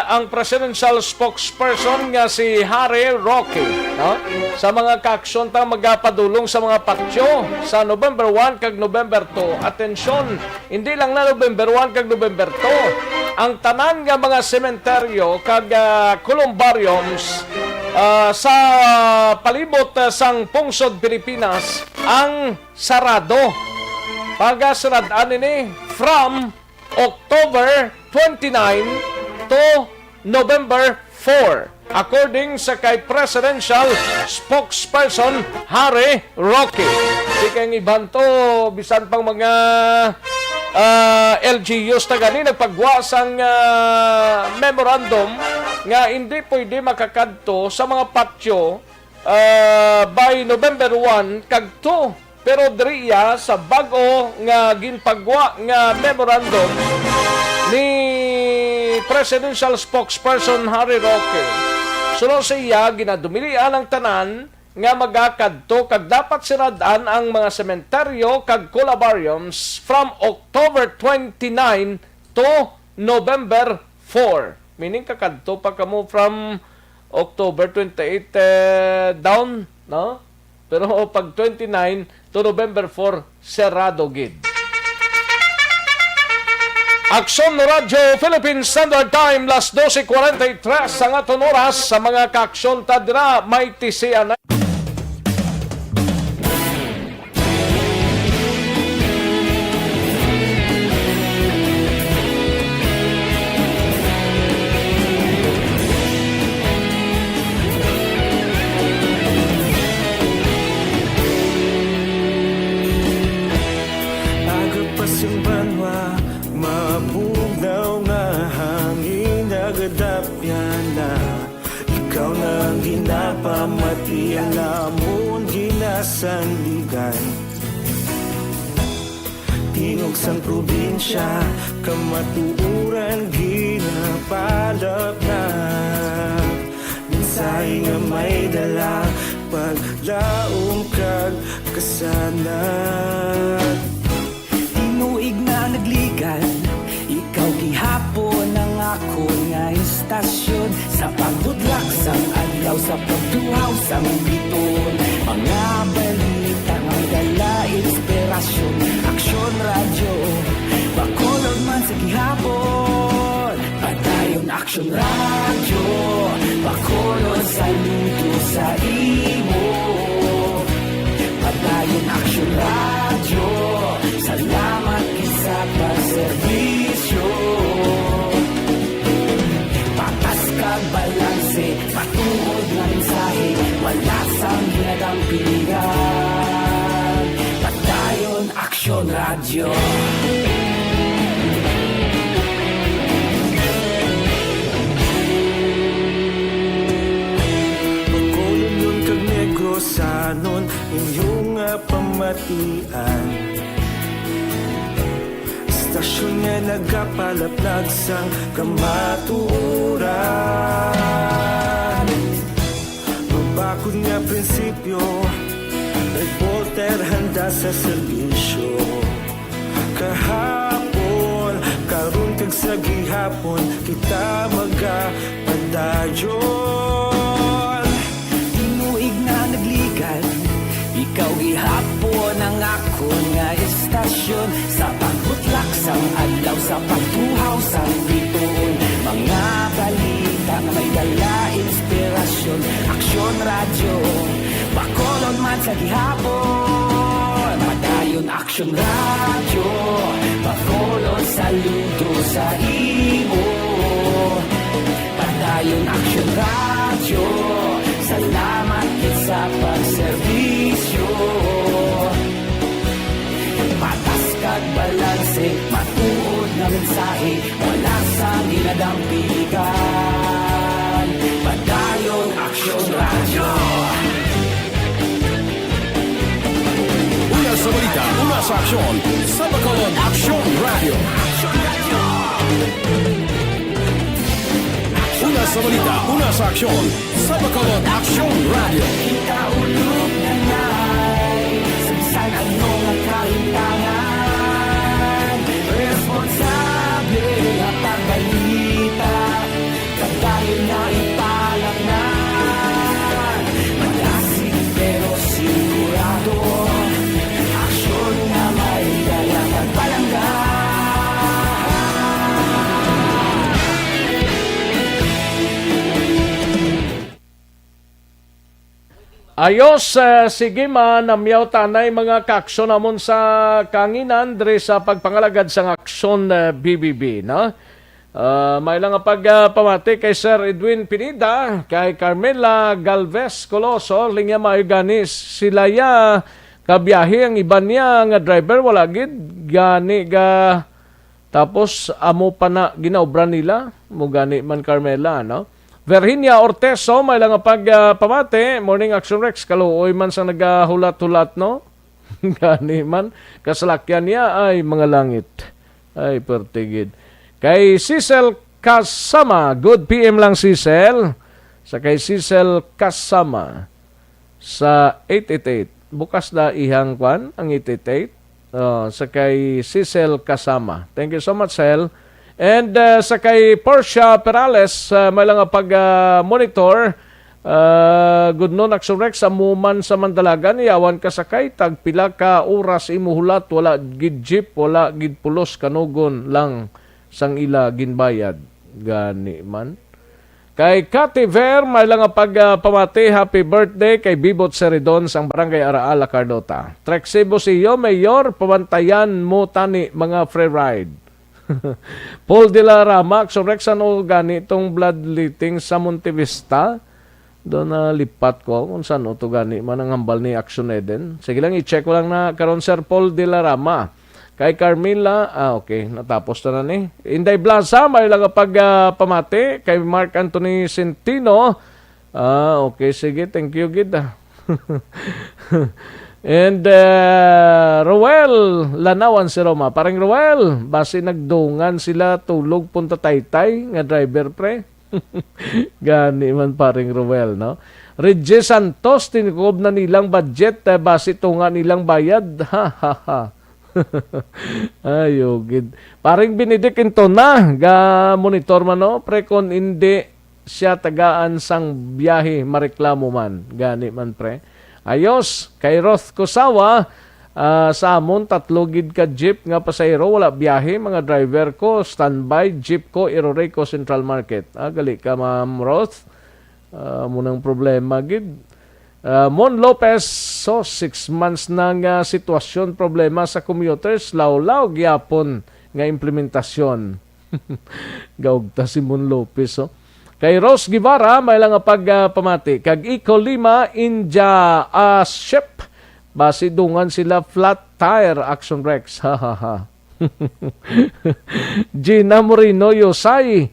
ang presidential spokesperson nga si Harry Roque, no? Sa mga ka-aksyon ta magapadulong sa mga patyo sa November 1 kag November 2. Atensyon, hindi lang na November 1 kag November 2. Ang tanan nga mga sementeryo kag columbariums sa palibot sang pungsod Pilipinas ang sarado. Pagasradaan ini from October 29 to November 4 according sa kay presidential spokesperson Harry Roque. Di kayong ibanto bisan pang mga LGUs na gani nagpagwasang memorandum nga hindi pwede makakadto sa mga patyo by November 1 kag 2. Pero diriya sa bag-o nga ginpagwa nga memorandum ni presidential spokesperson Harry Roque, Sunod sa iya, ginadumilian ang tanan nga magakadto kag dapat siradaan ang mga sementeryo kag columbariums from October 29 to November 4. Meaning kakadto pa kamo from October 28 down, no? Pero pag 29 to November 4, serado gid. Aksyon Radyo Philippine Standard Time, las 12:43 ang aton oras sa mga kaaksyon tadra may tisiyan. Mapugnaw nga hangin nagadapyan na ikaw nang ginapamati ang amon ginasandigan. Tingog sang probinsya kamatuuran ginapalap na minsay nga may dala paglaom kag kasanat. Tinuig na nagligan, ikaw gihapon ang ako nga istasyon sa pagbudlak sang adlaw sa pagduhaw sang biton. Mga balita nga dala inspirasyon, aksyon radyo, bakolod man sa gihapon. Padayon aksyon radyo, bakolod sa luto sa imo. Padayon aksyon radyo, salamat isa pagserbisyo. Patas kag balanse, patuod nga mensahe, wala sang ginadang pilihan. Padayon aksyon radyo. Pagkulong yun kag negrosanon inyong pamatian. Istasyon nga nagapalaplag sang kamatuuran. Mabakod nga prinsipyo, reporter handa sa serbisyo. Kahapon, karon kag sa gihapon, kita magapadayon. Tinuig na nagligan, ikaw gihapon ang ako nga istasyon sa pagbutlak sang adlaw sa pagtuhaw sang biton. Mga balita nga may dala inspirasyon, aksyon radyo, bakolod man sa gihapon. Padayon aksyon radyo, bakolod sa luto sa imo. Padayon aksyon radyo, salamat sa pagserbisyo. Patas kag balanse, matuod na mensahe, wala sa ginadang piligan. Padayon aksyon radyo. Una sa balita, una sa aksyon, sa Bacolod Aksyon Radio. Una sa balita, una sa aksyon, sa Bacolod Aksyon Radio. Ikaulog na na'y sabisan ang mga kahintangan. Responsable ang pagbalita, kagayon na ipalaknan. Malasig pero sigurado, aksyon na may dalang pagpalanggan. Ayos, sige man, namyaw tanay mga kaaksyon namon sa kanginan dre sa pagpangalagad sa aksyon BBB, no? May lang pagpamati kay Sir Edwin Pinida, kay Carmela Galvez Coloso, linya mayuganis sila ya kabiyahe ang iba niya nga driver, wala gid gani ga tapos amo pa na ginaobra nila, mo gani man Carmela, no? Virginia Orteso, may lang pagpamati, Morning Action Rex, kaluoy man sa nagahulat-hulat, no? Gani man, kasalakyan niya ay mga langit. Ay, pertigid. Kay Cecil Kasama, good PM lang Cecil. Sakay Cecil Kasama sa 888. Bukas na ihang kwan ang 888. Sakay Cecil Kasama. Thank you so much, Cel. And sakay Portia Perales, may lang pag-monitor. Good noon, Action Rex, sa muman sa Mandalagan, iyawan ka sakay, tagpila ka oras imuhulat, wala gid jeep, wala gid pulos, kanugon lang sang ila ginbayad. Gani man. Kay Cathy Ver, may lang pamati, happy birthday kay Bibot Seridon sang Barangay Araala, Cardota. Trexibo si iyo, Mayor, pamantayan mo tani mga free ride. Paul de la Rama, Action Rex, ano gani itong bloodletting sa Montevista? Doon na lipat ko kung saan ito gani man ang hambal ni Action Eden. Sige lang, i-check ko lang na karon Sir Paul de la Rama. Kay Carmila, okay, natapos na ni. Inday Blaza, may lang pamati. Kay Mark Anthony Centino, okay, sige, thank you, gid. And Roel Lanawan si Roma. Parang Roel, basi nagdungan sila tulog punta Taytay nga driver pre. Gani man paring Roel, no? Reggie Santos, tinikob na nilang budget, basi tunga nilang bayad. Ha ha ha. Ayogid. Paring Benedicto na ga monitor man no, pre kon hindi siya tagaan sang biyahe mareklamo man. Gani man pre. Ayos kay Roth Kosawa, sa amon tatlo gid ka jeep nga pasahero wala biyahe, mga driver ko standby, jeep ko irorey ko Central Market. Gali ka Ma'am Roth. Munang problema gid. Mon Lopez, so 6 months na nga sitwasyon, problema sa commuters, law-law gyapon nga implementasyon. Gaugta si Mon Lopez. So. Kay Rose Guevara, may lang pamati. Kag Eco Lima, India Ship, basi dungan sila flat tire, Action Rex. Ha ha ha. Gina Moreno Yosay,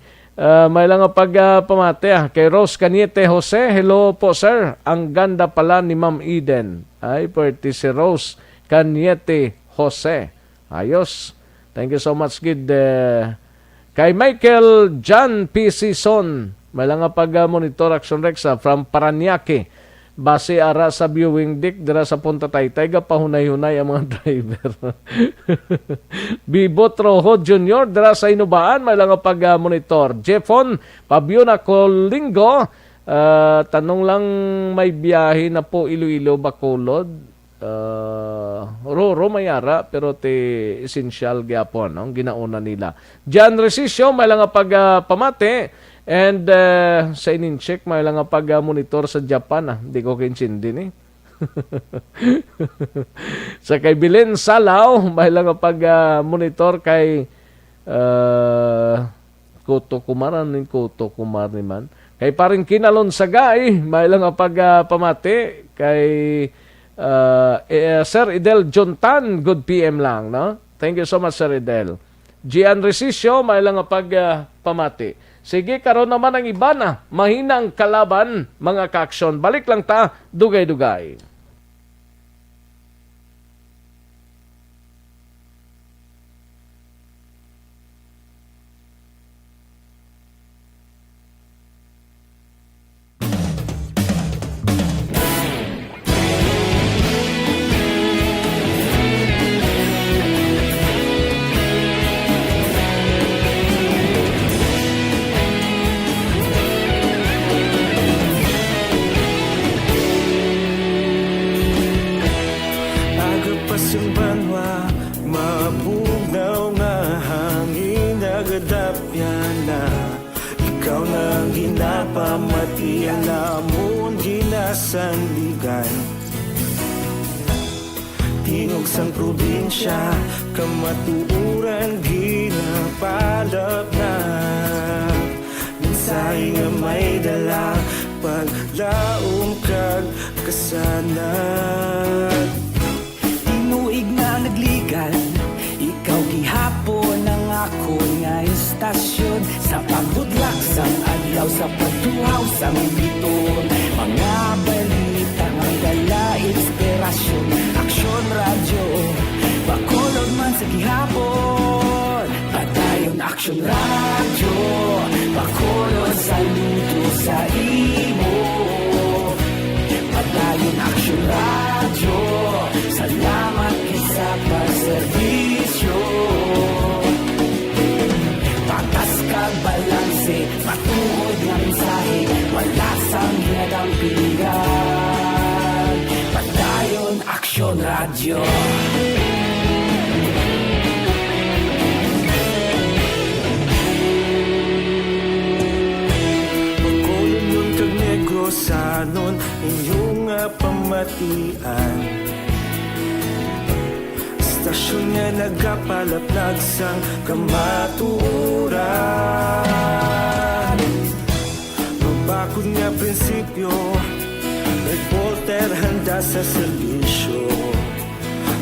may lang pamati kay Rose Caniete Jose. Hello po sir, ang ganda pala ni Ma'am Eden. Ay, pwerte si Rose Caniete Jose. Ayos. Thank you so much, kid. Kay Michael John P. Sison, may lang monitor Action Rex from Paranaque. Base ara sa viewing deck dira sa Punta Taytay, gapahunay-hunay ang mga driver. Bibot Rojo Jr. dira sa Inubaan, may lang monitor. Jeffon Pabiona Colingo, tanong lang, may biyahe na po Iloilo Bacolod. Roro mayara pero te essential gyapon ang ginauna nila. Jan Resisio, may lang pamati. And sa in-check, may lang monitor sa Japan. Hindi ko kinsindi ni. Sa kay Bilen Salaw, may lang monitor kay Koto Kumaran man. Kay paring Kinalon Sagay, may lang pamati kay Sir Idel Jontan, good PM lang, no? Thank you so much, Sir Idel. Gian Resisio, may lang pamati. Sige, karon naman ang iba na. Mahinang kalaban, mga ka-aksyon. Balik lang ta, dugay-dugay. Tingog sang probinsya, kamatuuran ginapalap na. Minsay nga may dala, paglaong kag kasanat. Tinuig na nagligan, ikaw gihapon ang ako nga istasyon. Sa pagbudlak sang adlaw, sa pagtuhaw sang biton, mga balita nga dala inspirasyon. Aksyon radyo, Bacolod man sa gihapon. Padayon Aksyon radyo, Bacolod saludo sa iyo. Pagkulong kag negrosanon inyong pamatian. Stasyon nga nagapalaplag sang kamaturan. Mabakod nga prinsipyo, nagpolter handa sa serbisyo.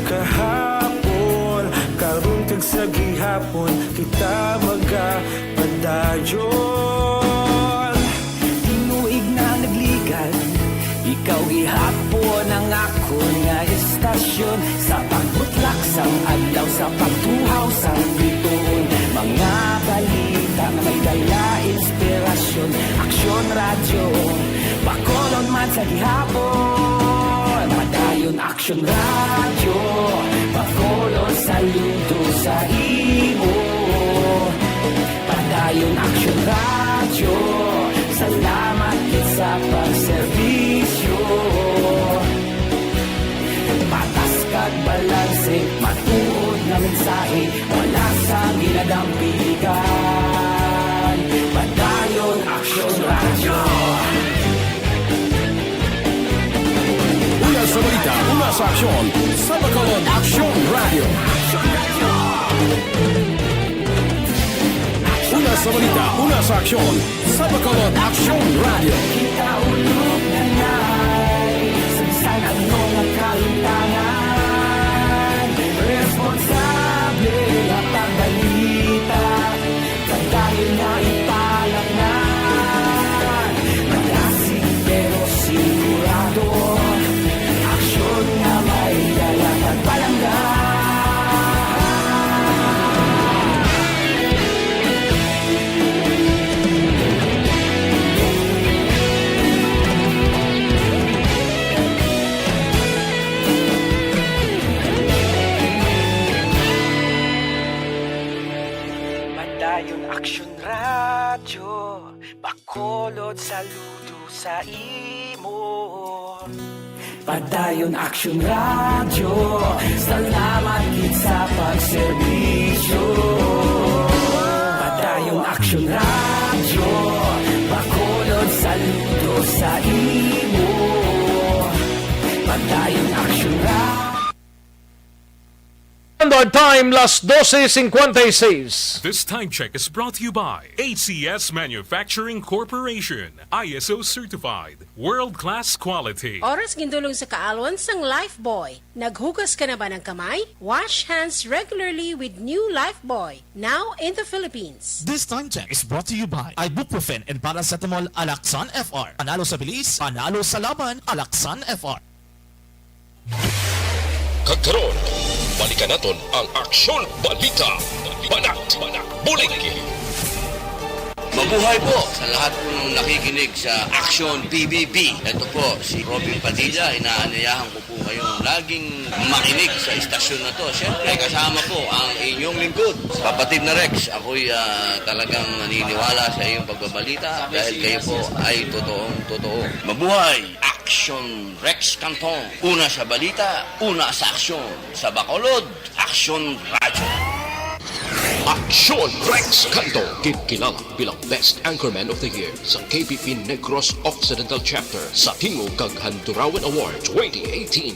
Kahapon, karun kag sa gihapon, kita magapadayon. Tinuig na nagligan, ikaw gihapon ang ako nga istasyon. Sa pagbutlak sang adlaw, sa pagtuhaw sang bituon. Mga balita nga may dala inspirasyon. Aksyon radyo, Bacolod man sa gihapon. Padayon aksyon radyo, Bacolod saludo sa imo. Padayon aksyon radyo, salamat kit sa pagserbisyo. Patas kag balanse, matuod na mensahe, wala sa ginadampigan. Padayon aksyon radyo. Una sa balita, una sa aksyon, sa Bacolod Aksyon Radio. Una sa balita, una sa aksyon, sa Bacolod Aksyon Radio. Kita ulog na na'y Saan ang mga kalintangan. Responsable na pagbalita, dahil na ipalagnan. Magasig pero sigurado, aksyon na may dalang pagpalanggan. Padayon aksyon radyo, Bacolod saludo sa imo. Padayon aksyon radyo, salamat kit sa pagserbisyo. Padayon aksyon radyo, Bacolod saludo sa imo. Padayon aksyon radyo. Standard Time, las 12:56. This time check is brought to you by ACS Manufacturing Corporation, ISO certified, world-class quality. Oras gindulong sa kaalwan sang Lifebuoy. Naghugas ka na ba ng kamay? Wash hands regularly with new Lifebuoy, now in the Philippines. This time check is brought to you by Ibuprofen and Paracetamol Alaxan FR. Panalo sa bilis, panalo sa laban, Alaxan FR. Kagkaroon, balikan naton ang Aksyon Balita. Banat, bulig. Mabuhay po sa lahat po ng nakikinig sa Aksyon PBB. Ito po si Robin Padilla. Inaanayahan ko po kayong laging makinig sa istasyon na to. Siyempre kasama po ang inyong lingkod. Kapatid na Rex, ako'y talagang naniniwala sa iyong pagbabalita dahil kayo po ay totoong-totoo. Mabuhay! Aksyon Rex Canton. Una sa balita, una sa aksyon. Sa Bacolod, Aksyon Radyo. Aksyon Rex Canto, kilala bilang Best Anchorman of the Year sa KPP Negros Occidental Chapter sa Tingog kag Handurawan Award 2018.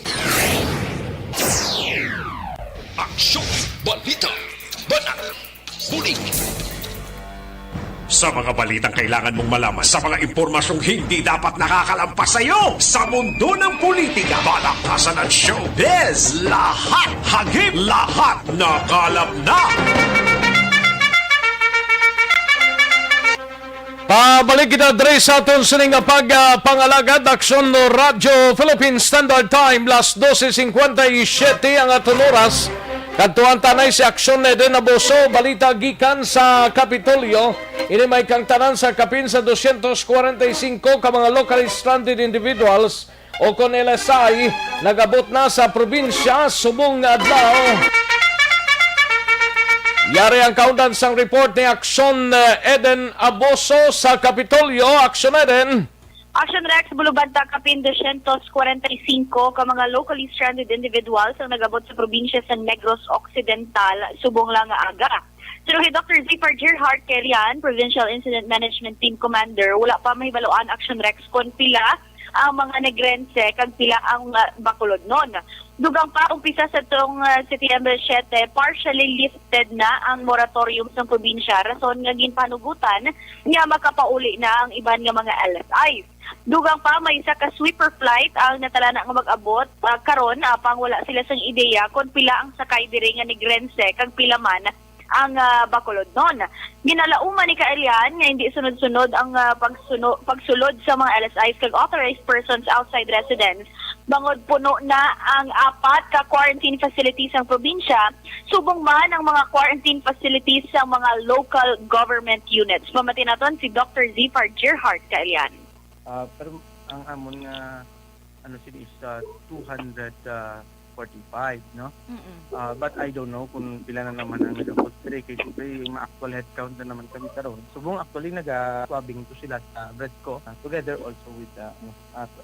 Aksyon Balita. Banat. Bulig. Sa mga balitang kailangan mong malaman, sa mga impormasyong hindi dapat nakakalampas sa iyo, sa mundo ng politika, balakasan at showbiz, lahat, hagip, lahat, nakalap na! Pabalik kita dre sa aton sining pag-pangalagad Aksyon no Radyo Philippine Standard Time las 12:57 ang aton oras. Kadtuan tanay si Aksyon Eden Abuso, balita gikan sa Kapitolyo. Ini may kang tanan sa kapin sa 245 ka mga locally stranded individuals o kon LSI nagabot na sa probinsya subong nga adlaw. Yari ang kaundan sang report ni Aksyon Eden Abuso sa Kapitolyo. Aksyon Eden. Action Rex Bulubanta Kapin 245 ka mga locally stranded individuals ang nagabot sa probinsya sa Negros Occidental subong lang nga aga. Pero si Dr. Zipper Gerhard Kelian, Provincial Incident Management Team Commander, wala pa mahibaloan Action Rex kon pila ang mga negrense kag pila ang bakulod nun. Dugang pa umpisa sa tong September 7, partially lifted na ang moratorium sa probinsya rason nga ginpanugutan nga makapauli na ang iban nga mga LSIs. Dugang pa may isa ka sweeper flight ang natalana nga mag-abot karon pang wala sila sang ideya kung pila ang sakay diri nga negrense kag pila man ang bakulod nun. Ginalauman ni Kaelian nga hindi sunod-sunod ang pagsulod sa mga LSIs kag authorized persons outside residence. Bangod puno na ang 4 ka quarantine facilities sa probinsya, subong man ang mga quarantine facilities sa mga local government units. Pamati naton si Dr. Zipper Gerhard Kaelian. Pero ang amon nga sila is 245, no? But I don't know kung pila na naman ang nag-abot. Pero kay siyempre, yung actual headcount na naman kami karon. Subong actually nag-swabbing to sila sa Bredco together also with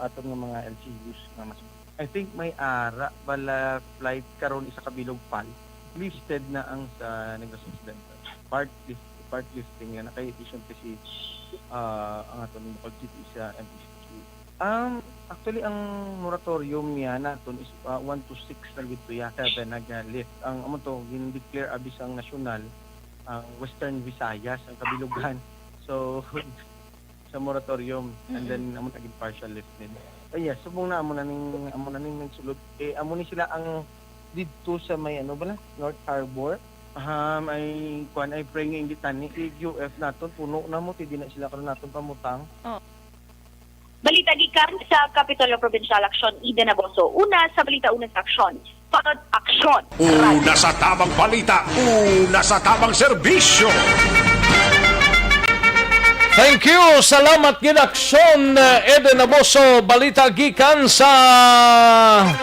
atong ng mga LGUs na mas. I think may ara bala flight karon isa kabilog pal. Listed na ang sa Negros Occidental. Part listing na kay siyempre si ang aton ng Bukal City sa MPCQ. Actually, ang moratorium niya naton is 1 to 6 na gito ya. Kaya nag-lift. Ang to, gin-declare abis ang nasyonal, ang Western Visayas, ang kabilugan. So, sa moratorium, and then amon naging partial lift din. Yes, subong na amon na ning nagsulod. Amon ni sila ang dito sa may North Harbor. Ay pray nga hindi tani UF naton puno na mo di na sila karon naton pamutang. Balita gikan sa Kapitolyo Provincial Action Ida Naboso. Una sa balita una sa aksyon. Patod aksyon. Una sa tamang balita, una sa tamang serbisyo. Thank you. Salamat ginaksyon Eden Naboso, balita gikan sa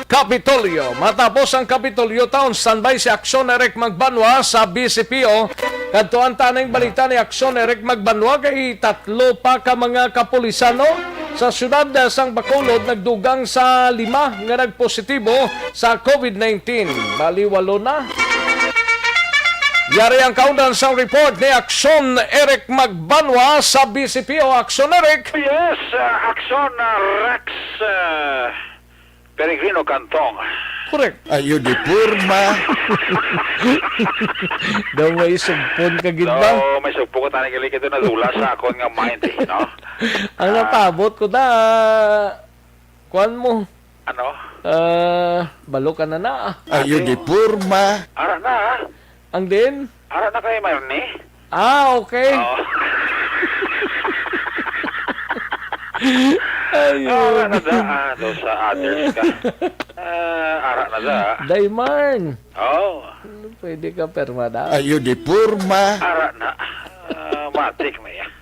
Kapitolyo. Matapos ang Kapitolyo taon, standby si Aksyon Eric Magbanwa sa BCPO. Kadtuan tanang balita ni Aksyon Eric Magbanwa kay 3 pa ka mga kapulisano sa syudad sang Bacolod nagdugang sa 5 nga nagpositibo sa COVID-19. Bali 8 na. Yari ang kaundan sa report ni Aksyon Eric Magbanwa sa BCPO. Aksyon Eric. Yes, Aksyon Rex Peregrino Cantong. Correct. Ayo di purma. Daw may sumpon ka gitbang. So, may sugpo ko tanig ilik ito na dula sa akong nga mind, no? Ang napabot ko na, kuan mo. Ano? Balo ka na. Ayo di purma. Ara na. Ang din? Ara na kayo mayroon ni? Okay. Ara na da. Do sa others ka. Ara na da. Dayman. Pwede ka permada. Ayo di purma. Ara na. Matik na yan.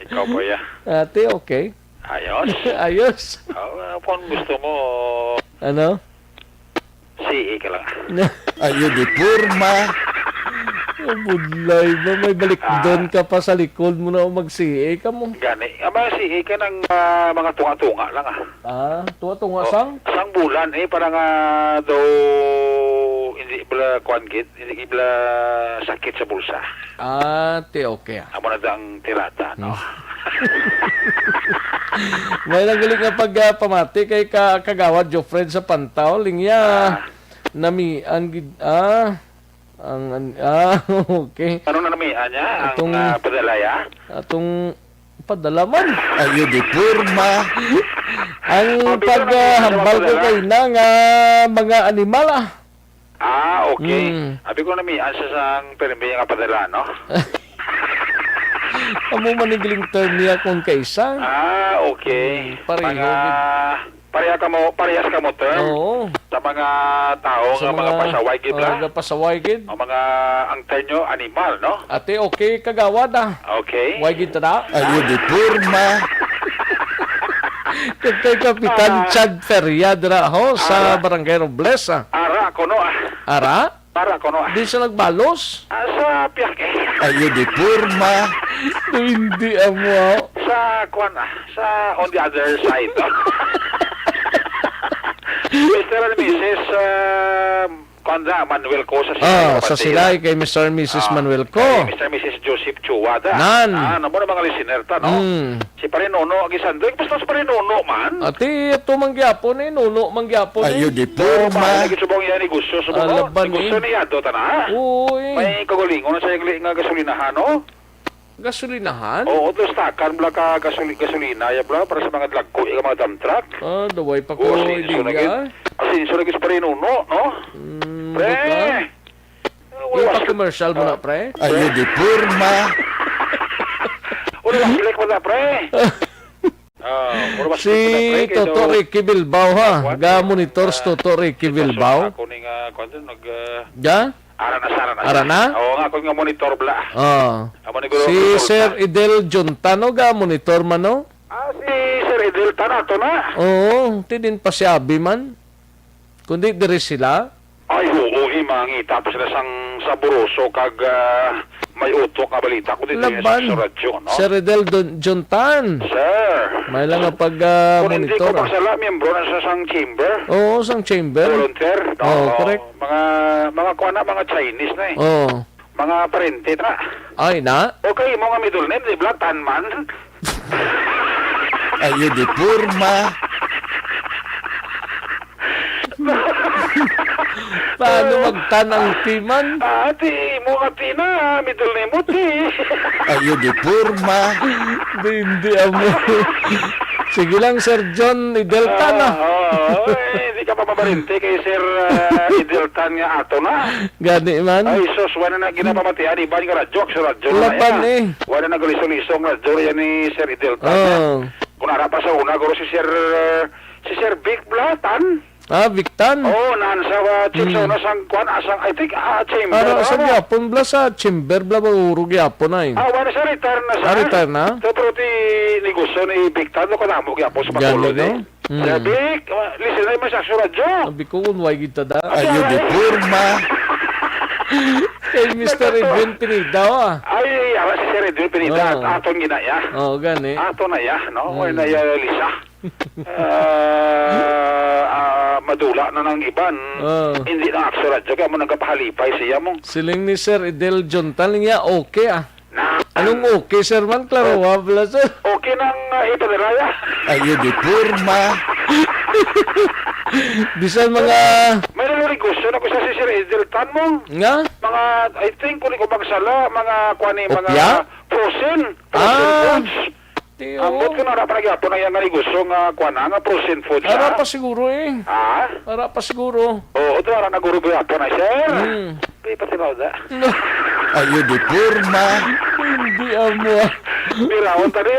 Ikaw po ya. Ate, okay. Ayos. Ayos. Kung gusto mo. Ano? CE ka lang. Ayo di purma. Budlay ba? May balik doon ka pa sa likod mo na mag-CA ka mo. Gani. Ama CE ka ng mga tunga-tunga lang tunga-tunga sang? Sang bulan para nga daw hindi ibla kuangit, hindi ibla sakit sa bulsa. Okay. Amo na ang tirata, no? May nagaling nga pagpamati kay kagawad Jofred sa Pantaw lingya nami okay. Ano na nami anya ang padalaya? Atong padalaman. Ayo di purma. Ang paghambal ko kay na nga mga animal okay. Abi ko nami asa sang permi nga padala, no? Amo manigiling term niya kung kaisa. Okay. Parehas ka mo term. Oo. Sa mga tao nga mga pasaway gid la. Pasaway gid. Ang mga ang term nyo animal, no? Ate, okay kagawad Okay. Way gid ta. Ayo di purma. Kay Kapitan Chad Feria dira sa Barangay Robles. Ara ko no. Ara? Para ko no. Di siya nagbalos? Sa piyak Ayo di Purma. Hindi amo. Sa on the other side. Mr. and Mrs. Manuel ko sa sa sila kay Mr. and Mrs. Manuel ko. Kay Mr. and Mrs. Joseph Chuwada. Nan. Mo na mga listener ta, no? Si Parinono, agisando. Basta si Parinono, man. Ati, ito mangyapon Nuno mangyapon Ayo di Purma. Nagisubong yan ni Gusto. Alaban ni Gusto niya, do ta na. Uy. May kagulingon sa nga gasolinahan, no? Gasolinahan? Oo, doon stakan bla ka gasolina ya bla para sa mga lagko yung mga dump truck. Daway pa ko idea. Asinso na gis pa rin uno, no? Pre! Yung pa-commercial mo na, pre? Ayo di Purma. Ulo ba silik mo na, pre? Si Toto Ricky Bilbao, ha? Ga-monitors Toto Ricky Bilbao. Ako ni nga, kung Ja? Arana? Oo nga, kung nga monitor bla. Si Sir Idel Juntano ga-monitor man, no? Si Sir Idel Tanato na. Oo, din pa si Abi man. Kundi diri sila. Ay, oo, mangita pa sila sa Buroso kag may utok nga balita ko dito sa radyo, no? Sir Idel Juntan. Sir. May lang nga Kung hindi ko pag-monitor. pasala, miyembro na sa sang chamber. Oo, sang chamber. Volunteer. Correct. Mga kuha na, mga Chinese na eh. Oo. Mga parente na. Ay na? Okay, mo nga middle name, di ba? Tanman. Ayo di Purma. Paano magtanang timan? Ati, mo nga tina, middle name mo ti. Ayo di Purma. Hindi amo. Sige lang, Sir John Ideltan na. Hindi ka pa mabarinte kay Sir Ideltan nga ato na. Gani man. Ay, sos, wala na ginapamatian. Iba yung radyo, sa radyo na Laban yan. eh. Wala na galisong-lisong radyo yan ni Sir Ideltan. Kung harap pa sa una, guro si Sir Vic Blatan. Victan. Nan sa chips na sang kwan asang I think chamber. Ara sa gyapon bla sa chamber bla urog gyapon ay. Wala sa return na sa. Return na. Pero ti negosyo ni Victan no kanamo gyapon sa Bacolod. no? Sir Vic, listen na sa radyo. Sabi ko unway kita da. Ayo di Purma. Kay Mr. Edwin Pinida Ay, si Sir Edwin Pinida aton ginaya. Gani. Aton na ya, no? Wala na ya Lisa. Madula na ng iban. Hindi na aksurat kaya mo nagkapahalipay siya mo. Siling ni Sir Idel Jontal niya okay Anong okay, Sir Man? Klaro, wabla, sir. Okay ng ipadaraya. Ayo di Purma. Bisan mga... May nalurigusto na ko sa si Sir Idel Tan mo. Nga? Mga, I think, kung ko magsala, mga, kuwani, mga frozen foods. Ambot ko na rapat nagyapon na yan gusto nga kuha na nga frozen foods. Ara pa siguro eh. Ara pa siguro. Oo, ito ara naguro gyapon na sir. Pati ba da? Ayo di Purma. Hindi amo. Birawon tadi.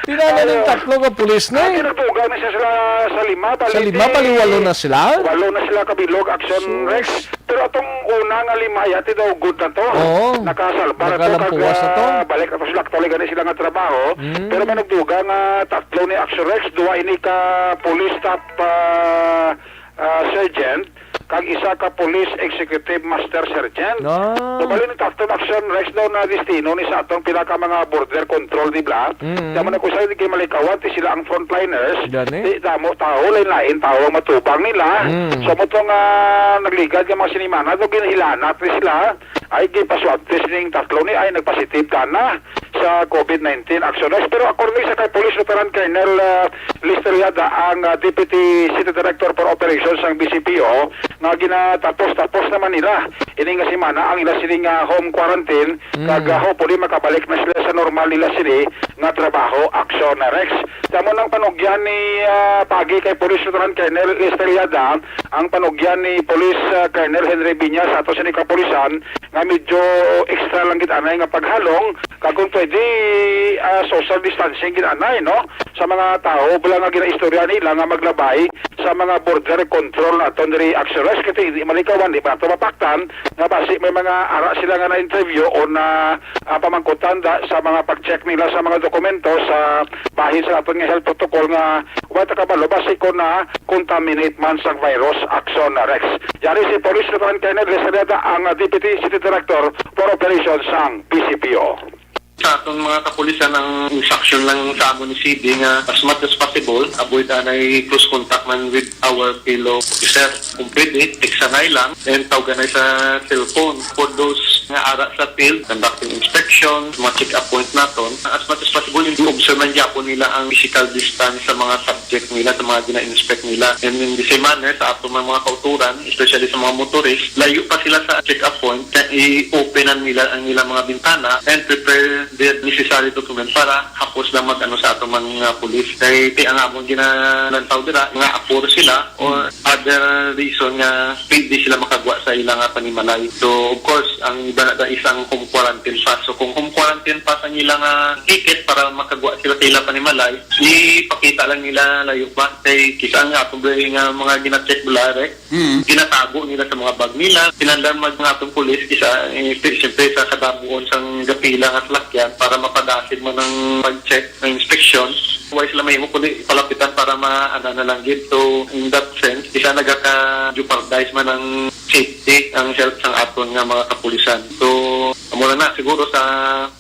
Tinala ng tatlo ka pulis na eh. Tinatugan na siya sila sa lima. Sa lima, paliwalo na sila? Walo na sila kabilog, Action Rex. Pero itong una nga lima, yati daw good na to. Oo. Nakasalba na to. Nakalampuwas na to. Balik na to sila, actually ganun sila nga trabaho. Pero may nagduga nga tatlo ni Action Rex, duwa ini ka police staff sergeant, kag isa ka police executive master sergeant. So bali ni Captain Action Rex daw na destino ni sa atong pinaka mga border control di bla. Tama na ko sa di kay malikawan ti sila ang frontliners. Di damo tao lain tao matubang nila. So mo tong nagligad nga mga sinimana do ginahilanat ni sila ay gipaswab test ning tatlo ni ay nagpositive kana sa COVID-19 Action Rex. Pero according sa kay Police Lieutenant Colonel Lister Yada, ang Deputy City Director for Operations ng BCPO, nga ginatapos naman nila ini nga semana ang ila sini nga home quarantine kag hopefully makabalik na sila sa normal nila sini nga trabaho Action Rex. Tamo nang panugyan ni pagi kay Police Lieutenant Colonel Esteriada ang panugyan ni Police Colonel Henry Biñas ato sa ni kapulisan nga medyo extra lang gid anay nga paghalong kag kung pwede social distancing gid anay no sa mga tao bala nga ginaistorya nila nga maglabay sa mga border control nato diri Action Rex kay di malikawan di ba to mapaktan nga basi may mga ara sila nga na interview o na pamangkutan sa mga pag-check nila sa mga dokumento sa bahin sa aton nga health protocol nga wa ta kabalo base ko na contaminate man sa virus Axon Rex. Yari si Police Lieutenant Colonel Resereda ang Deputy City Director for Operations sang PCPO. Sa atong mga kapulisan ang instruction lang sa amon ni CD nga as much as possible avoid anay close contact man with our fellow officer. Kung pwede, tiksanay lang and tawaganay sa cellphone for those nga ara sa field, conducting inspection, mga check-up point naton. As much as possible, hindi observe man yapon nila ang physical distance sa mga subject nila, sa mga gina-inspect nila. And in the same manner, sa atong mga kauturan, especially sa mga motorist, layo pa sila sa check-up point, i-openan nila ang nilang mga bintana and prepare the necessary document para hapos lang mag-ano sa atong mga pulis. Kaya ang among ginalantaw dira, nga apuro sila or other reason nga hindi sila makagwa sa ilang panimalay. So, of course, ang iba na isang home quarantine pass. So, kung home quarantine pass ang ilang ticket para makagwa sila sa ilang panimalay, ipakita lang nila layo ba. Kaya kisa nga atong mga gina-check bulare, ginatago nila sa mga bag nila, pinandang mga atong pulis, kisa siyempre sa kadabuon sang gapilang at lakyan para mapadasid mo ng pag-check, ng inspection. Huwag sila may kundi palapitan para maana na lang gid. So, in that sense, isa nagaka-jeopardize man ang safety, ang health ng aton nga mga kapulisan. So, mula na siguro sa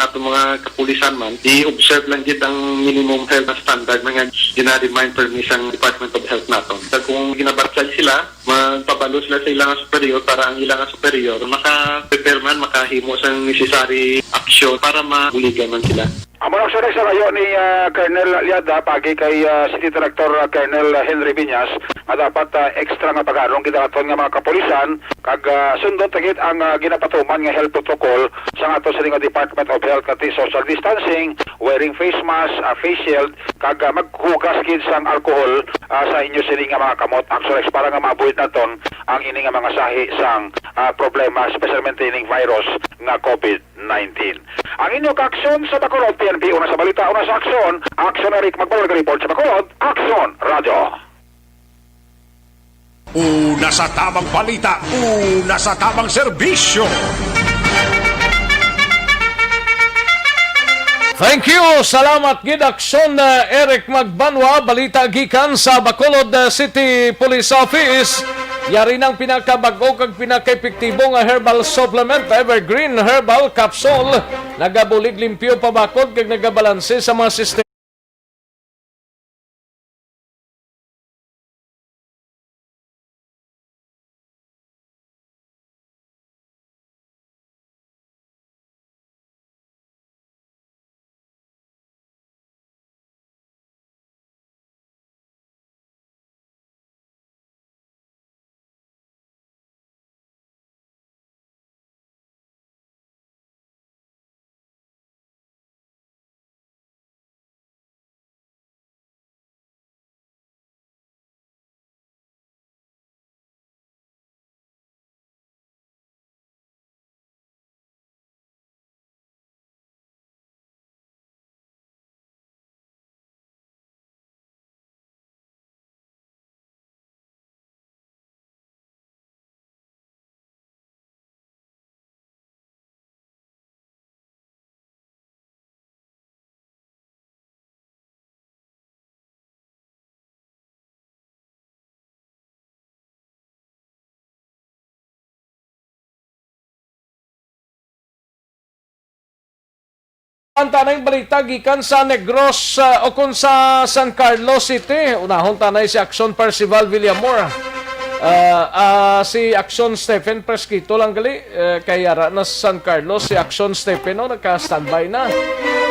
atong mga kapulisan man, i-observe lang gid ang minimum health standard mga gina-remind permis ang Department of Health naton. So, kung ginabatsay sila, magpabalo sila sa ilang superior para ang ilang superior maka-prepare man, makahimo sa necessary action para mabuligan man sila. Amo nang sa rayo ni Colonel Liada pagi kay City Director Colonel Henry Viñas nga dapat extra nga pag-arong gidakaton nga mga kapulisan kag sundot tagit ang ginapatuman nga health protocol sa ato sa nga Department of Health kati social distancing, wearing face mask, face shield kag maghugas gid sang alcohol sa inyo sini nga mga kamot Axon Rex para nga ma-avoid naton ang ini nga mga sahi sang problema especially ining virus nga COVID-19. Ang inyo ka-aksyon sa Bacolod PNP, una sa balita, una sa aksyon, Aksyon Eric Magbawal report sa Bacolod, Aksyon Radio. Una sa tamang balita, una sa tamang serbisyo. Thank you. Salamat gid Aksyon Eric Magbanwa, balita gikan sa Bacolod City Police Office. Yari ng pinakabag-o kag pinaka-epektibo nga herbal supplement Evergreen Herbal Capsule. Nagabulig limpyo pabakod kag nagabalanse sa mga sistema. Ang tanay balita gikan sa Negros o kung sa San Carlos City. Unahon tanay si Aksyon Percival Villamor. Si Aksyon Stephen Presquito lang gali. Kaya na sa San Carlos si Aksyon Stephen naka-standby na.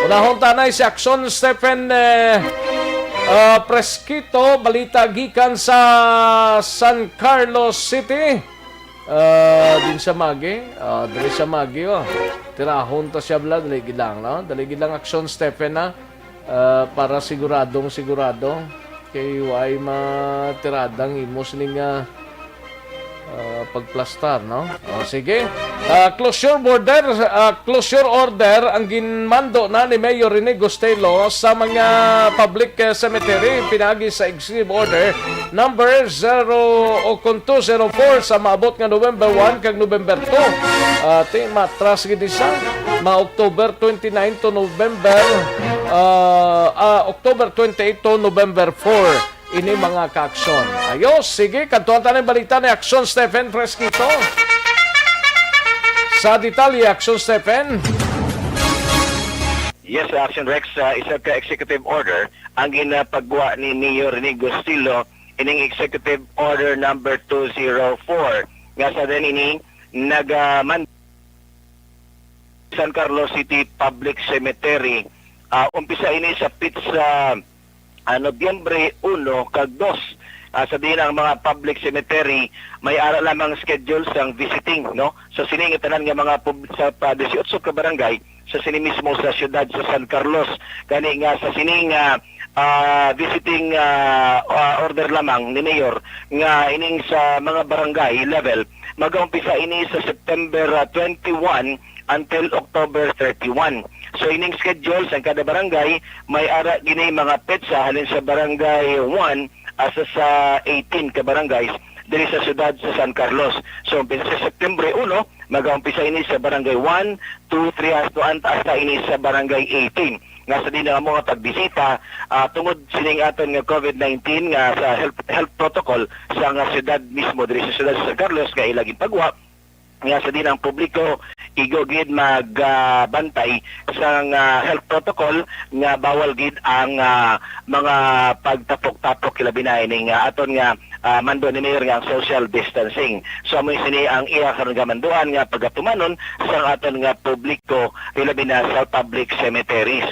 Unahon tanay si Aksyon Stephen Presquito. Balita gikan sa San Carlos City. Din sa Magi, dali sa Magi, tirahon ta siya bla, daligid lang, no? Daligid lang Aksyon Stephen na para sigurado kay way matiradang imos ning pagplastar, no? Sige. Closure order ang ginmando na ni Mayor Rene Gostelo sa mga public cemetery pinagi sa executive order number 0204 sa maabot nga November 1 kag November 2. Matras gid isa, October 29 to November October 28 to November 4 ini mga ka-aksyon. Ayos, sige, kantuan tayo ng balita ni Aksyon Stephen Fresquito. Sa detalye, Aksyon Stephen. Yes, Action Rex, isa ka executive order ang ginapagwa ni Mayor Renigo Stilo ining executive order number 204 nga sa din ini nagaman San Carlos City Public Cemetery. Umpisa ini sa pizza Nobyembre 1 kag 2 sa din ang mga public cemetery may ara lamang schedule sang visiting, no? So sining tanan nga mga sa 18 ka barangay sa sini mismo sa siyudad sa San Carlos kani nga sa sining visiting order lamang ni Mayor nga ining sa mga barangay level mag-umpisa ini sa September 21 until October 31. So ining schedule sa kada barangay may ara gini mga petsa halin sa barangay 1 asa sa 18 ka barangays diri sa siyudad sa San Carlos. So umpisa sa September 1 mag-umpisa ini sa barangay 1, 2, 3 hasta ini sa barangay 18. Nga sa din nga mga pagbisita tungod sining aton nga COVID-19 nga sa health protocol sa nga siyudad mismo diri sa siyudad sa San Carlos nga ilaging pagwa nga sa din ang publiko igogid magbantay sa health protocol nga bawal gid ang mga pagtapok-tapok kilabi na ining aton nga mando ni Mayor nga ang social distancing. So amo sini ang iya karon nga manduan nga pagatumanon sa aton nga publiko kilabi na sa public cemeteries.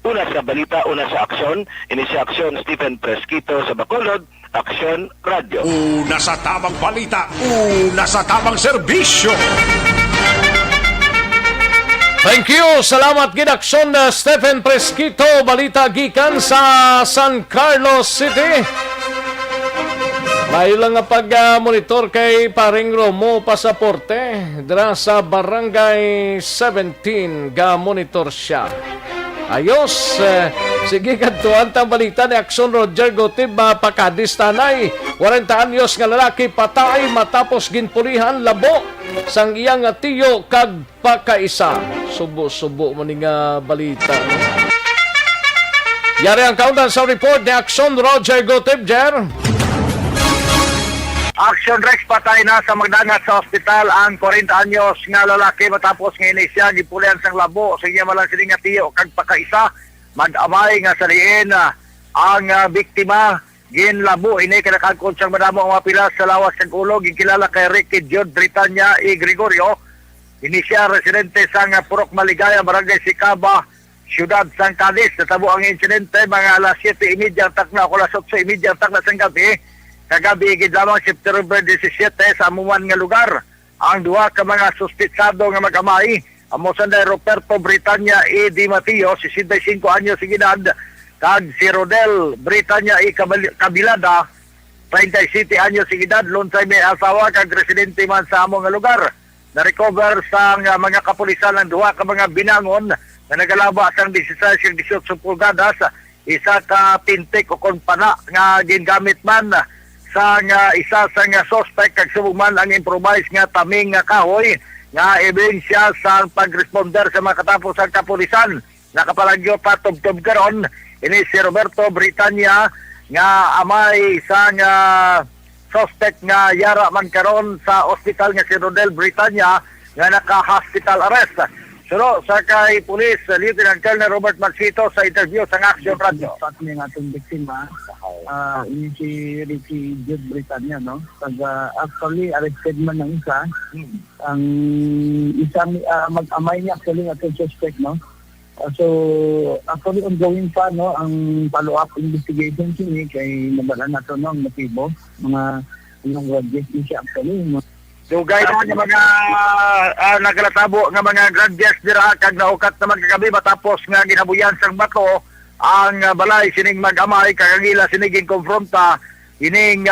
Una sa balita, una sa aksyon, ini sa aksyon Stephen Fresquito sa Bacolod, Aksyon Radio. Una sa tamang balita, una sa tamang serbisyo. Thank you. Salamat gid Aksyon Stephen Fresquito, balita gikan sa San Carlos City. May lang nga pag-monitor kay paring Romo Pasaporte dira sa Barangay 17 ga monitor siya. Ayos, sige kantuan tang balita ni Aksyon Roger Gotib Pakadis Tanay. 40 anyos nga lalaki patay matapos ginpulihan labo sang iyang tiyo kag pakaisa. Subo-subo man nga balita. Yari ang countdown sa report ni Aksyon Roger Gotib, Jer. Action Rex, patay na sa magdangat sa ospital ang 40 anyos nga lalaki matapos nga inisya gipulian sang labo sa iya malang sining nga tiyo kag pakaisa mag-amay nga saliin ang biktima ginlabo ini kinakagkon siyang madamo ang mga pilas sa lawas ng ulo gikilala kay Ricky Jude Britanya E. Gregorio inisya residente sang Purok Maligaya Barangay Sicaba Siyudad San Cadiz. Natabo ang insidente mga alas 7:30 takna o alas 8:30 takna sang gabi. Kagabi gid lamang September 17 sa amuan nga lugar ang duha ka mga suspitsado nga mag-amay amo sanday Roberto Britanya E. Di Mateo 65 anyos sa edad kag si Rodel Britanya E. Kabilada 37 anyos sa edad lunsay may asawa kag residente man sa among nga lugar. Na-recover sa mga kapulisan ng duha ka mga binangon na nagalaba sang 16-18 pulgadas isa ka pintik o konpana nga gingamit man sa isa sa suspect kag subuman ang improvise nga taming nga kahoy nga ebidensya sa pag-responder sa mga katapos ang kapulisan. Nakapalagyo pa tubtob karon ini si Roberto Britanya nga amay sa suspect nga yara man karon sa ospital nga si Rodel Britanya nga naka-hospital arrest. Suro sa kay Police Lieutenant Colonel Robert Mansito sa interview sa Action Radio. Sa ating atong biktima, ini si Ricky Jude Britanya, no? Actually, arrested man ng isa. Ang isang mag-amay niya actually atong suspect, no? So, actually ongoing pa, no? Ang follow-up investigation sini kay nabalan nato ng motibo. Mga yung grudges niya actually, no? Dugay naman yung mga nagalatabo nga mga grudges dira kag naukat naman kagabi matapos nga ginabuyan sang bato ang balay sining mag-amay kagila siniging konfronta ining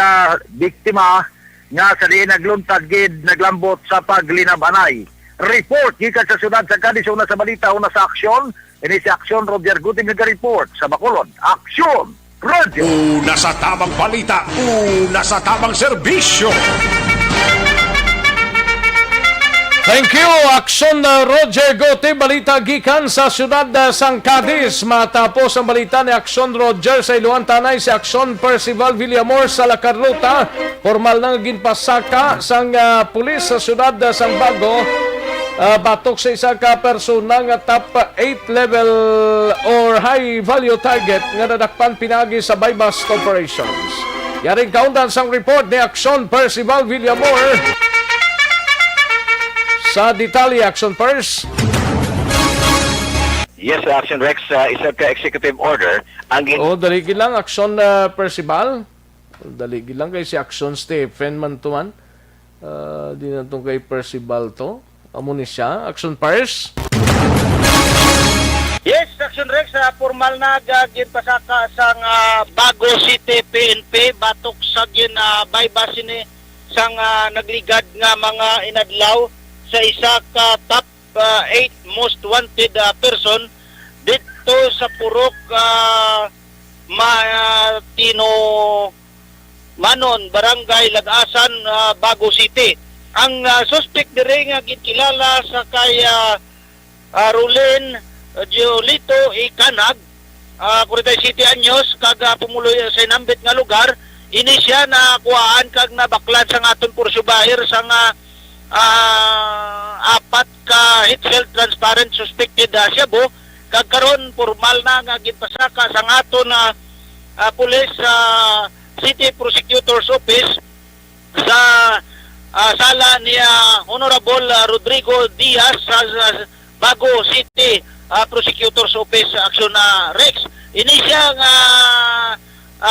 biktima nga sa diin nagluntad gid naglambot sa paglinabanay. Report gikan sa siyudad sa Cadiz una sa balita una sa aksyon ini si Aksyon Roger Gutim nag-report sa Bacolod. Aksyon Radio. Una sa tamang balita, una sa tamang serbisyo. Thank you, Aksyon Roger Gote. Balita gikan sa siyudad sang Cadiz. Matapos ang balita ni Aksyon Roger sa iluan tanay si Aksyon Percival Villamor sa La Carlota. Formal na ginpasaka sang pulis sa siyudad sang Bago. Batok sa isa ka persona nga top 8 level or high value target nga nadakpan pinagi sa Baybas Corporations. Yaring kaundan sang report ni Aksyon Percival Villamor. Sa detalye, Action First. Yes, Action Rex, isa ka executive order. Daligin lang, Action Percival. Daligin lang kay si Action Stephen Mantuman. Di na itong kay Percival to. Amo ni siya. Action First. Yes, Action Rex, formal na ginpasaka sang Bago City PNP. Batok sa Baybas ini sang nagligad nga mga inadlaw sa isa ka top 8 most wanted person dito sa Purok Matino Manon, Barangay Lagasan, Bago City. Ang suspect dire nga gitkilala sa kay Rolin Giolito Ikanag, 47 anyos, kaga pumuloy sa inambit nga lugar. Ini siya na kuhaan kag nabaklan sa aton Pursubair sa nga apat ka heat-cell transparent suspected Shabu. Kagkaroon formal na nga ginpasaka sa aton Police City Prosecutor's Office sa sala ni Honorable Rodrigo Diaz sa Bago City Prosecutor's Office Action Rex. Ini siya nga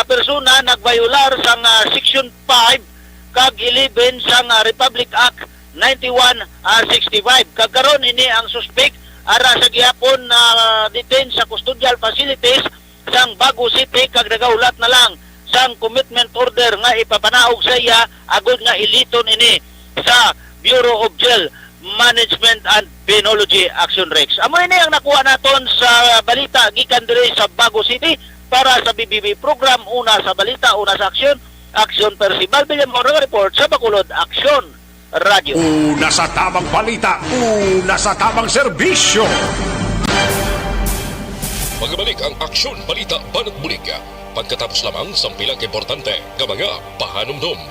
persona nagbayular sa Section 5 kag 11 sa Republic Act 9165. Kagkaroon ini ang suspect ara sa gihapon na detain sa custodial facilities sang Bago City kag nagaulat na lang sang commitment order nga ipapanaog sa iya agud nga iliton ini sa Bureau of Jail Management and Penology Action Rex. Amo ini ang nakuha naton sa balita gikan diri sa Bago City para sa BBB program. Una sa balita, una sa aksyon. Aksyon Percival Villamor report sa Bacolod Aksyon Radio. Una sa tamang balita, una sa tamang serbisyo. Magbalik ang Aksyon Balita Banat Bulig. Pagkatapos lamang sa pilang importante nga mga pahanumdum.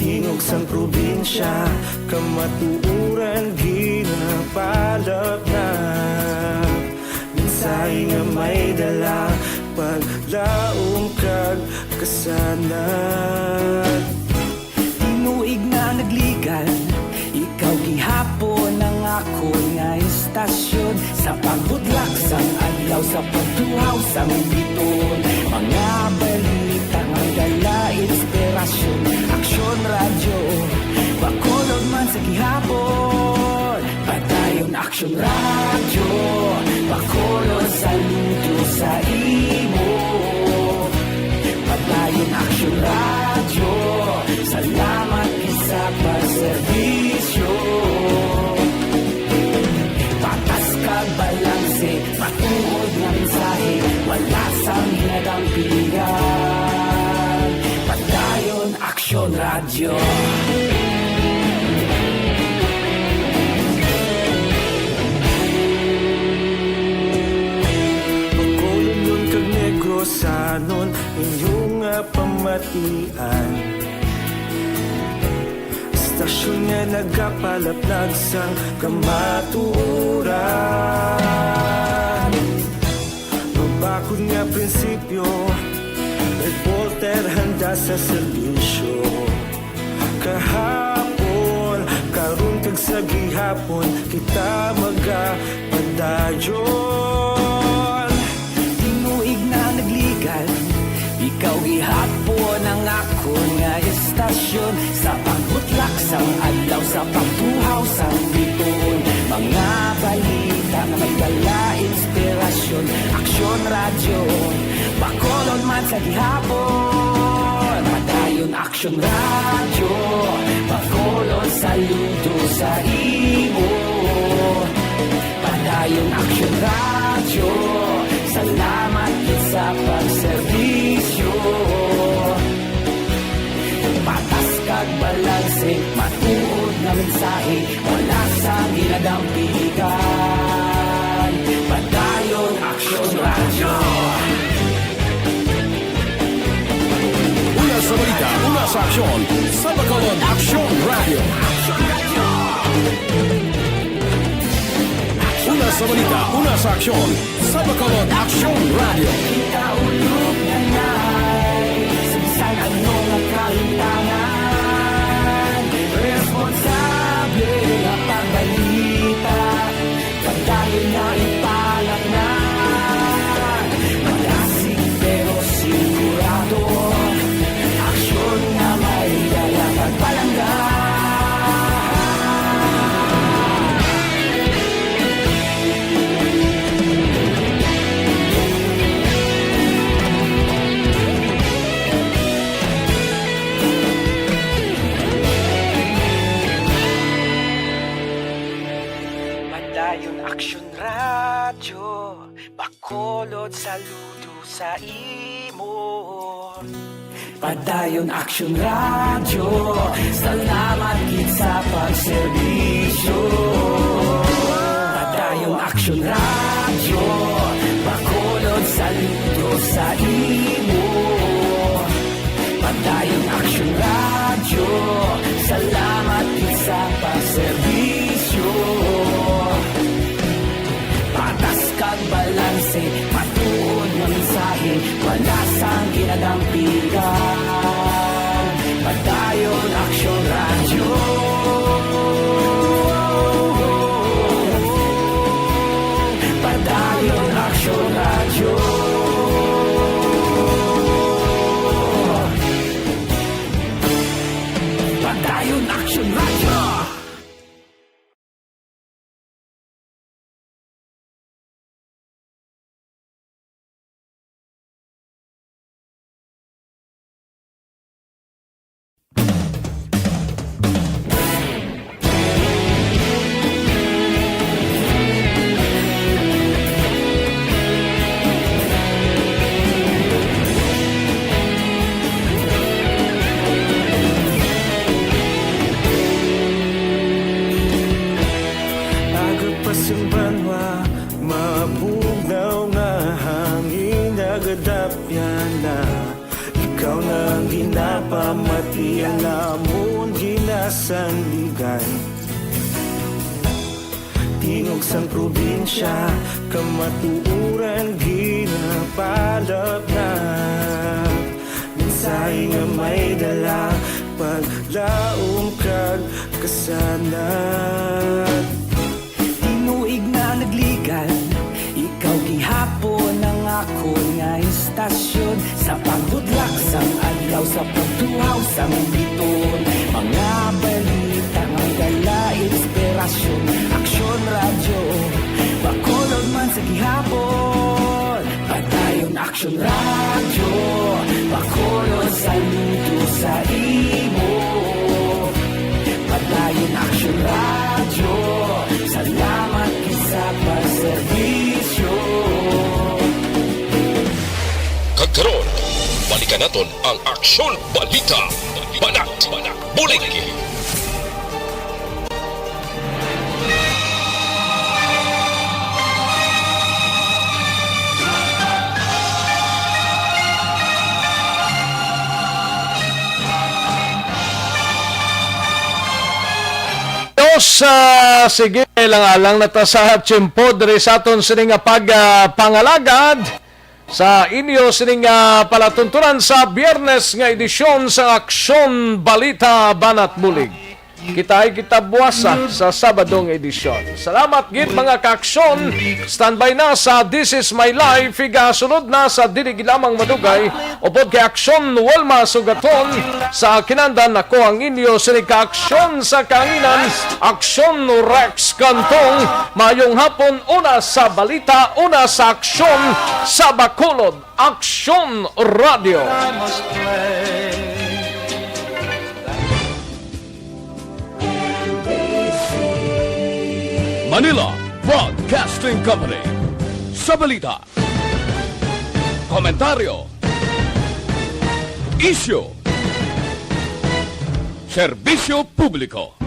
Tingog sang probinsya, kamatuuran ginapalap na. Minsay nga may dala, paglaong kag kasanat. Tinuig na nagligan, ikaw gihapon ang ako nga istasyon. Sa pagbudlak sang adlaw, sa pagtuhaw sang biton. Mga balita nga dala inspirasyon. Aksyon radyo, Bacolod man sa gihapon. Padayon Aksyon radyo, Bacolod saludo sa imo. Padayon Aksyon radyo, salamat isa pa serbisyo. Patas kag balanse, patuod nga mensahe, wala sang hinagang pilihan. Padayon Aksyon radyo. Bacolod kag Negrosanon, inyong pamatian. Istasyon nga nagapalaplag sang kamatuuran. Mabakod nga sa serbisyo. Kahapon, karon kag sa gihapon, kita magapadayon. Tinuig na nagligal, ikaw gihapon ang ako nga istasyon. Sa pagbutlak sang adlaw, sa pagtuhaw sang biton, mga balita na may dala inspirasyon. Aksyon radyo, bakolon man sa gihapon. Padayon aksyon radyo, bakolon saludo sa imo. Padayon aksyon radyo, salamat sa pagserbisyo. Patas kag balanse, matuod na mensahe, wala sa ginadampigan. Padayon aksyon radyo. Una sa balita, una sa aksyon, sa Bacolod Aksyon Radio. Una sa balita, una sa aksyon, sa Bacolod Aksyon Radio. Kita ulog na na'y sigsag anong ang kalintangan. Responsable na pagbalita, pagdayon na ipalat na. Malasig pero sigurado, aksyon na may dala pagpalanggan. Padayon aksyon radyo, bakolod saludo sa imo. Padayon aksyon radyo, salamat gid sa pagserbisyo. Padayon aksyon radyo, bakolod saludo sa imo. Padayon aksyon radyo, salamat gid sa pagserbisyo. Patas kag balanse, matuod nga mensahe, wala sang ginadampigan. Padayon aksyon radyo. Padayon aksyon radyo. Padayon aksyon radyo. Agapasang banwa, mabugnaw nga hangin, nagadapyan na. Ikaw na ang ginapamati, ang amon ginasanligan. Tingog sang probinsya, kamatuuran ginapalap na. Mensahe nga may dala, paglaom kag kasanat. Tinuig na nagligan, ikaw gihapon ang ako nga istasyon. Sa pagbudlak sang adlaw, sa pagtuhaw sang biton, mga balita nga dala inspirasyon. Aksyon radyo, bakolod man sa gihapon. Padayon aksyon radyo, bakolod saludo sa imo. Padayon aksyon radyo, salamat sa pagserbisyo. Kagkaroon, balikan naton ang Aksyon Balita. Banat, bulig. Sige lang alang nata sa tiyempo diri sa aton sini nga pagpangalagad sa inyo sining palatuntunan sa Biyernes nga edisyon sa Aksyon Balita Banat Bulig. Kita buwasa sa Sabadong edisyon. Salamat gid mga kaaksyon. Standby na sa This Is My Life. Sunod na sa Dilig Lamang Madugay. Upod kay Aksyon Walma Sugaton. Sa kinandan ako ang inyo sining kaaksyon sa kanginan. Aksyon Rex Kantong. Mayong hapon una sa balita, una sa aksyon sa Bacolod. Aksyon Radio. Manila Broadcasting Company. Sa balita, komentaryo, isyu, serbisyo publiko.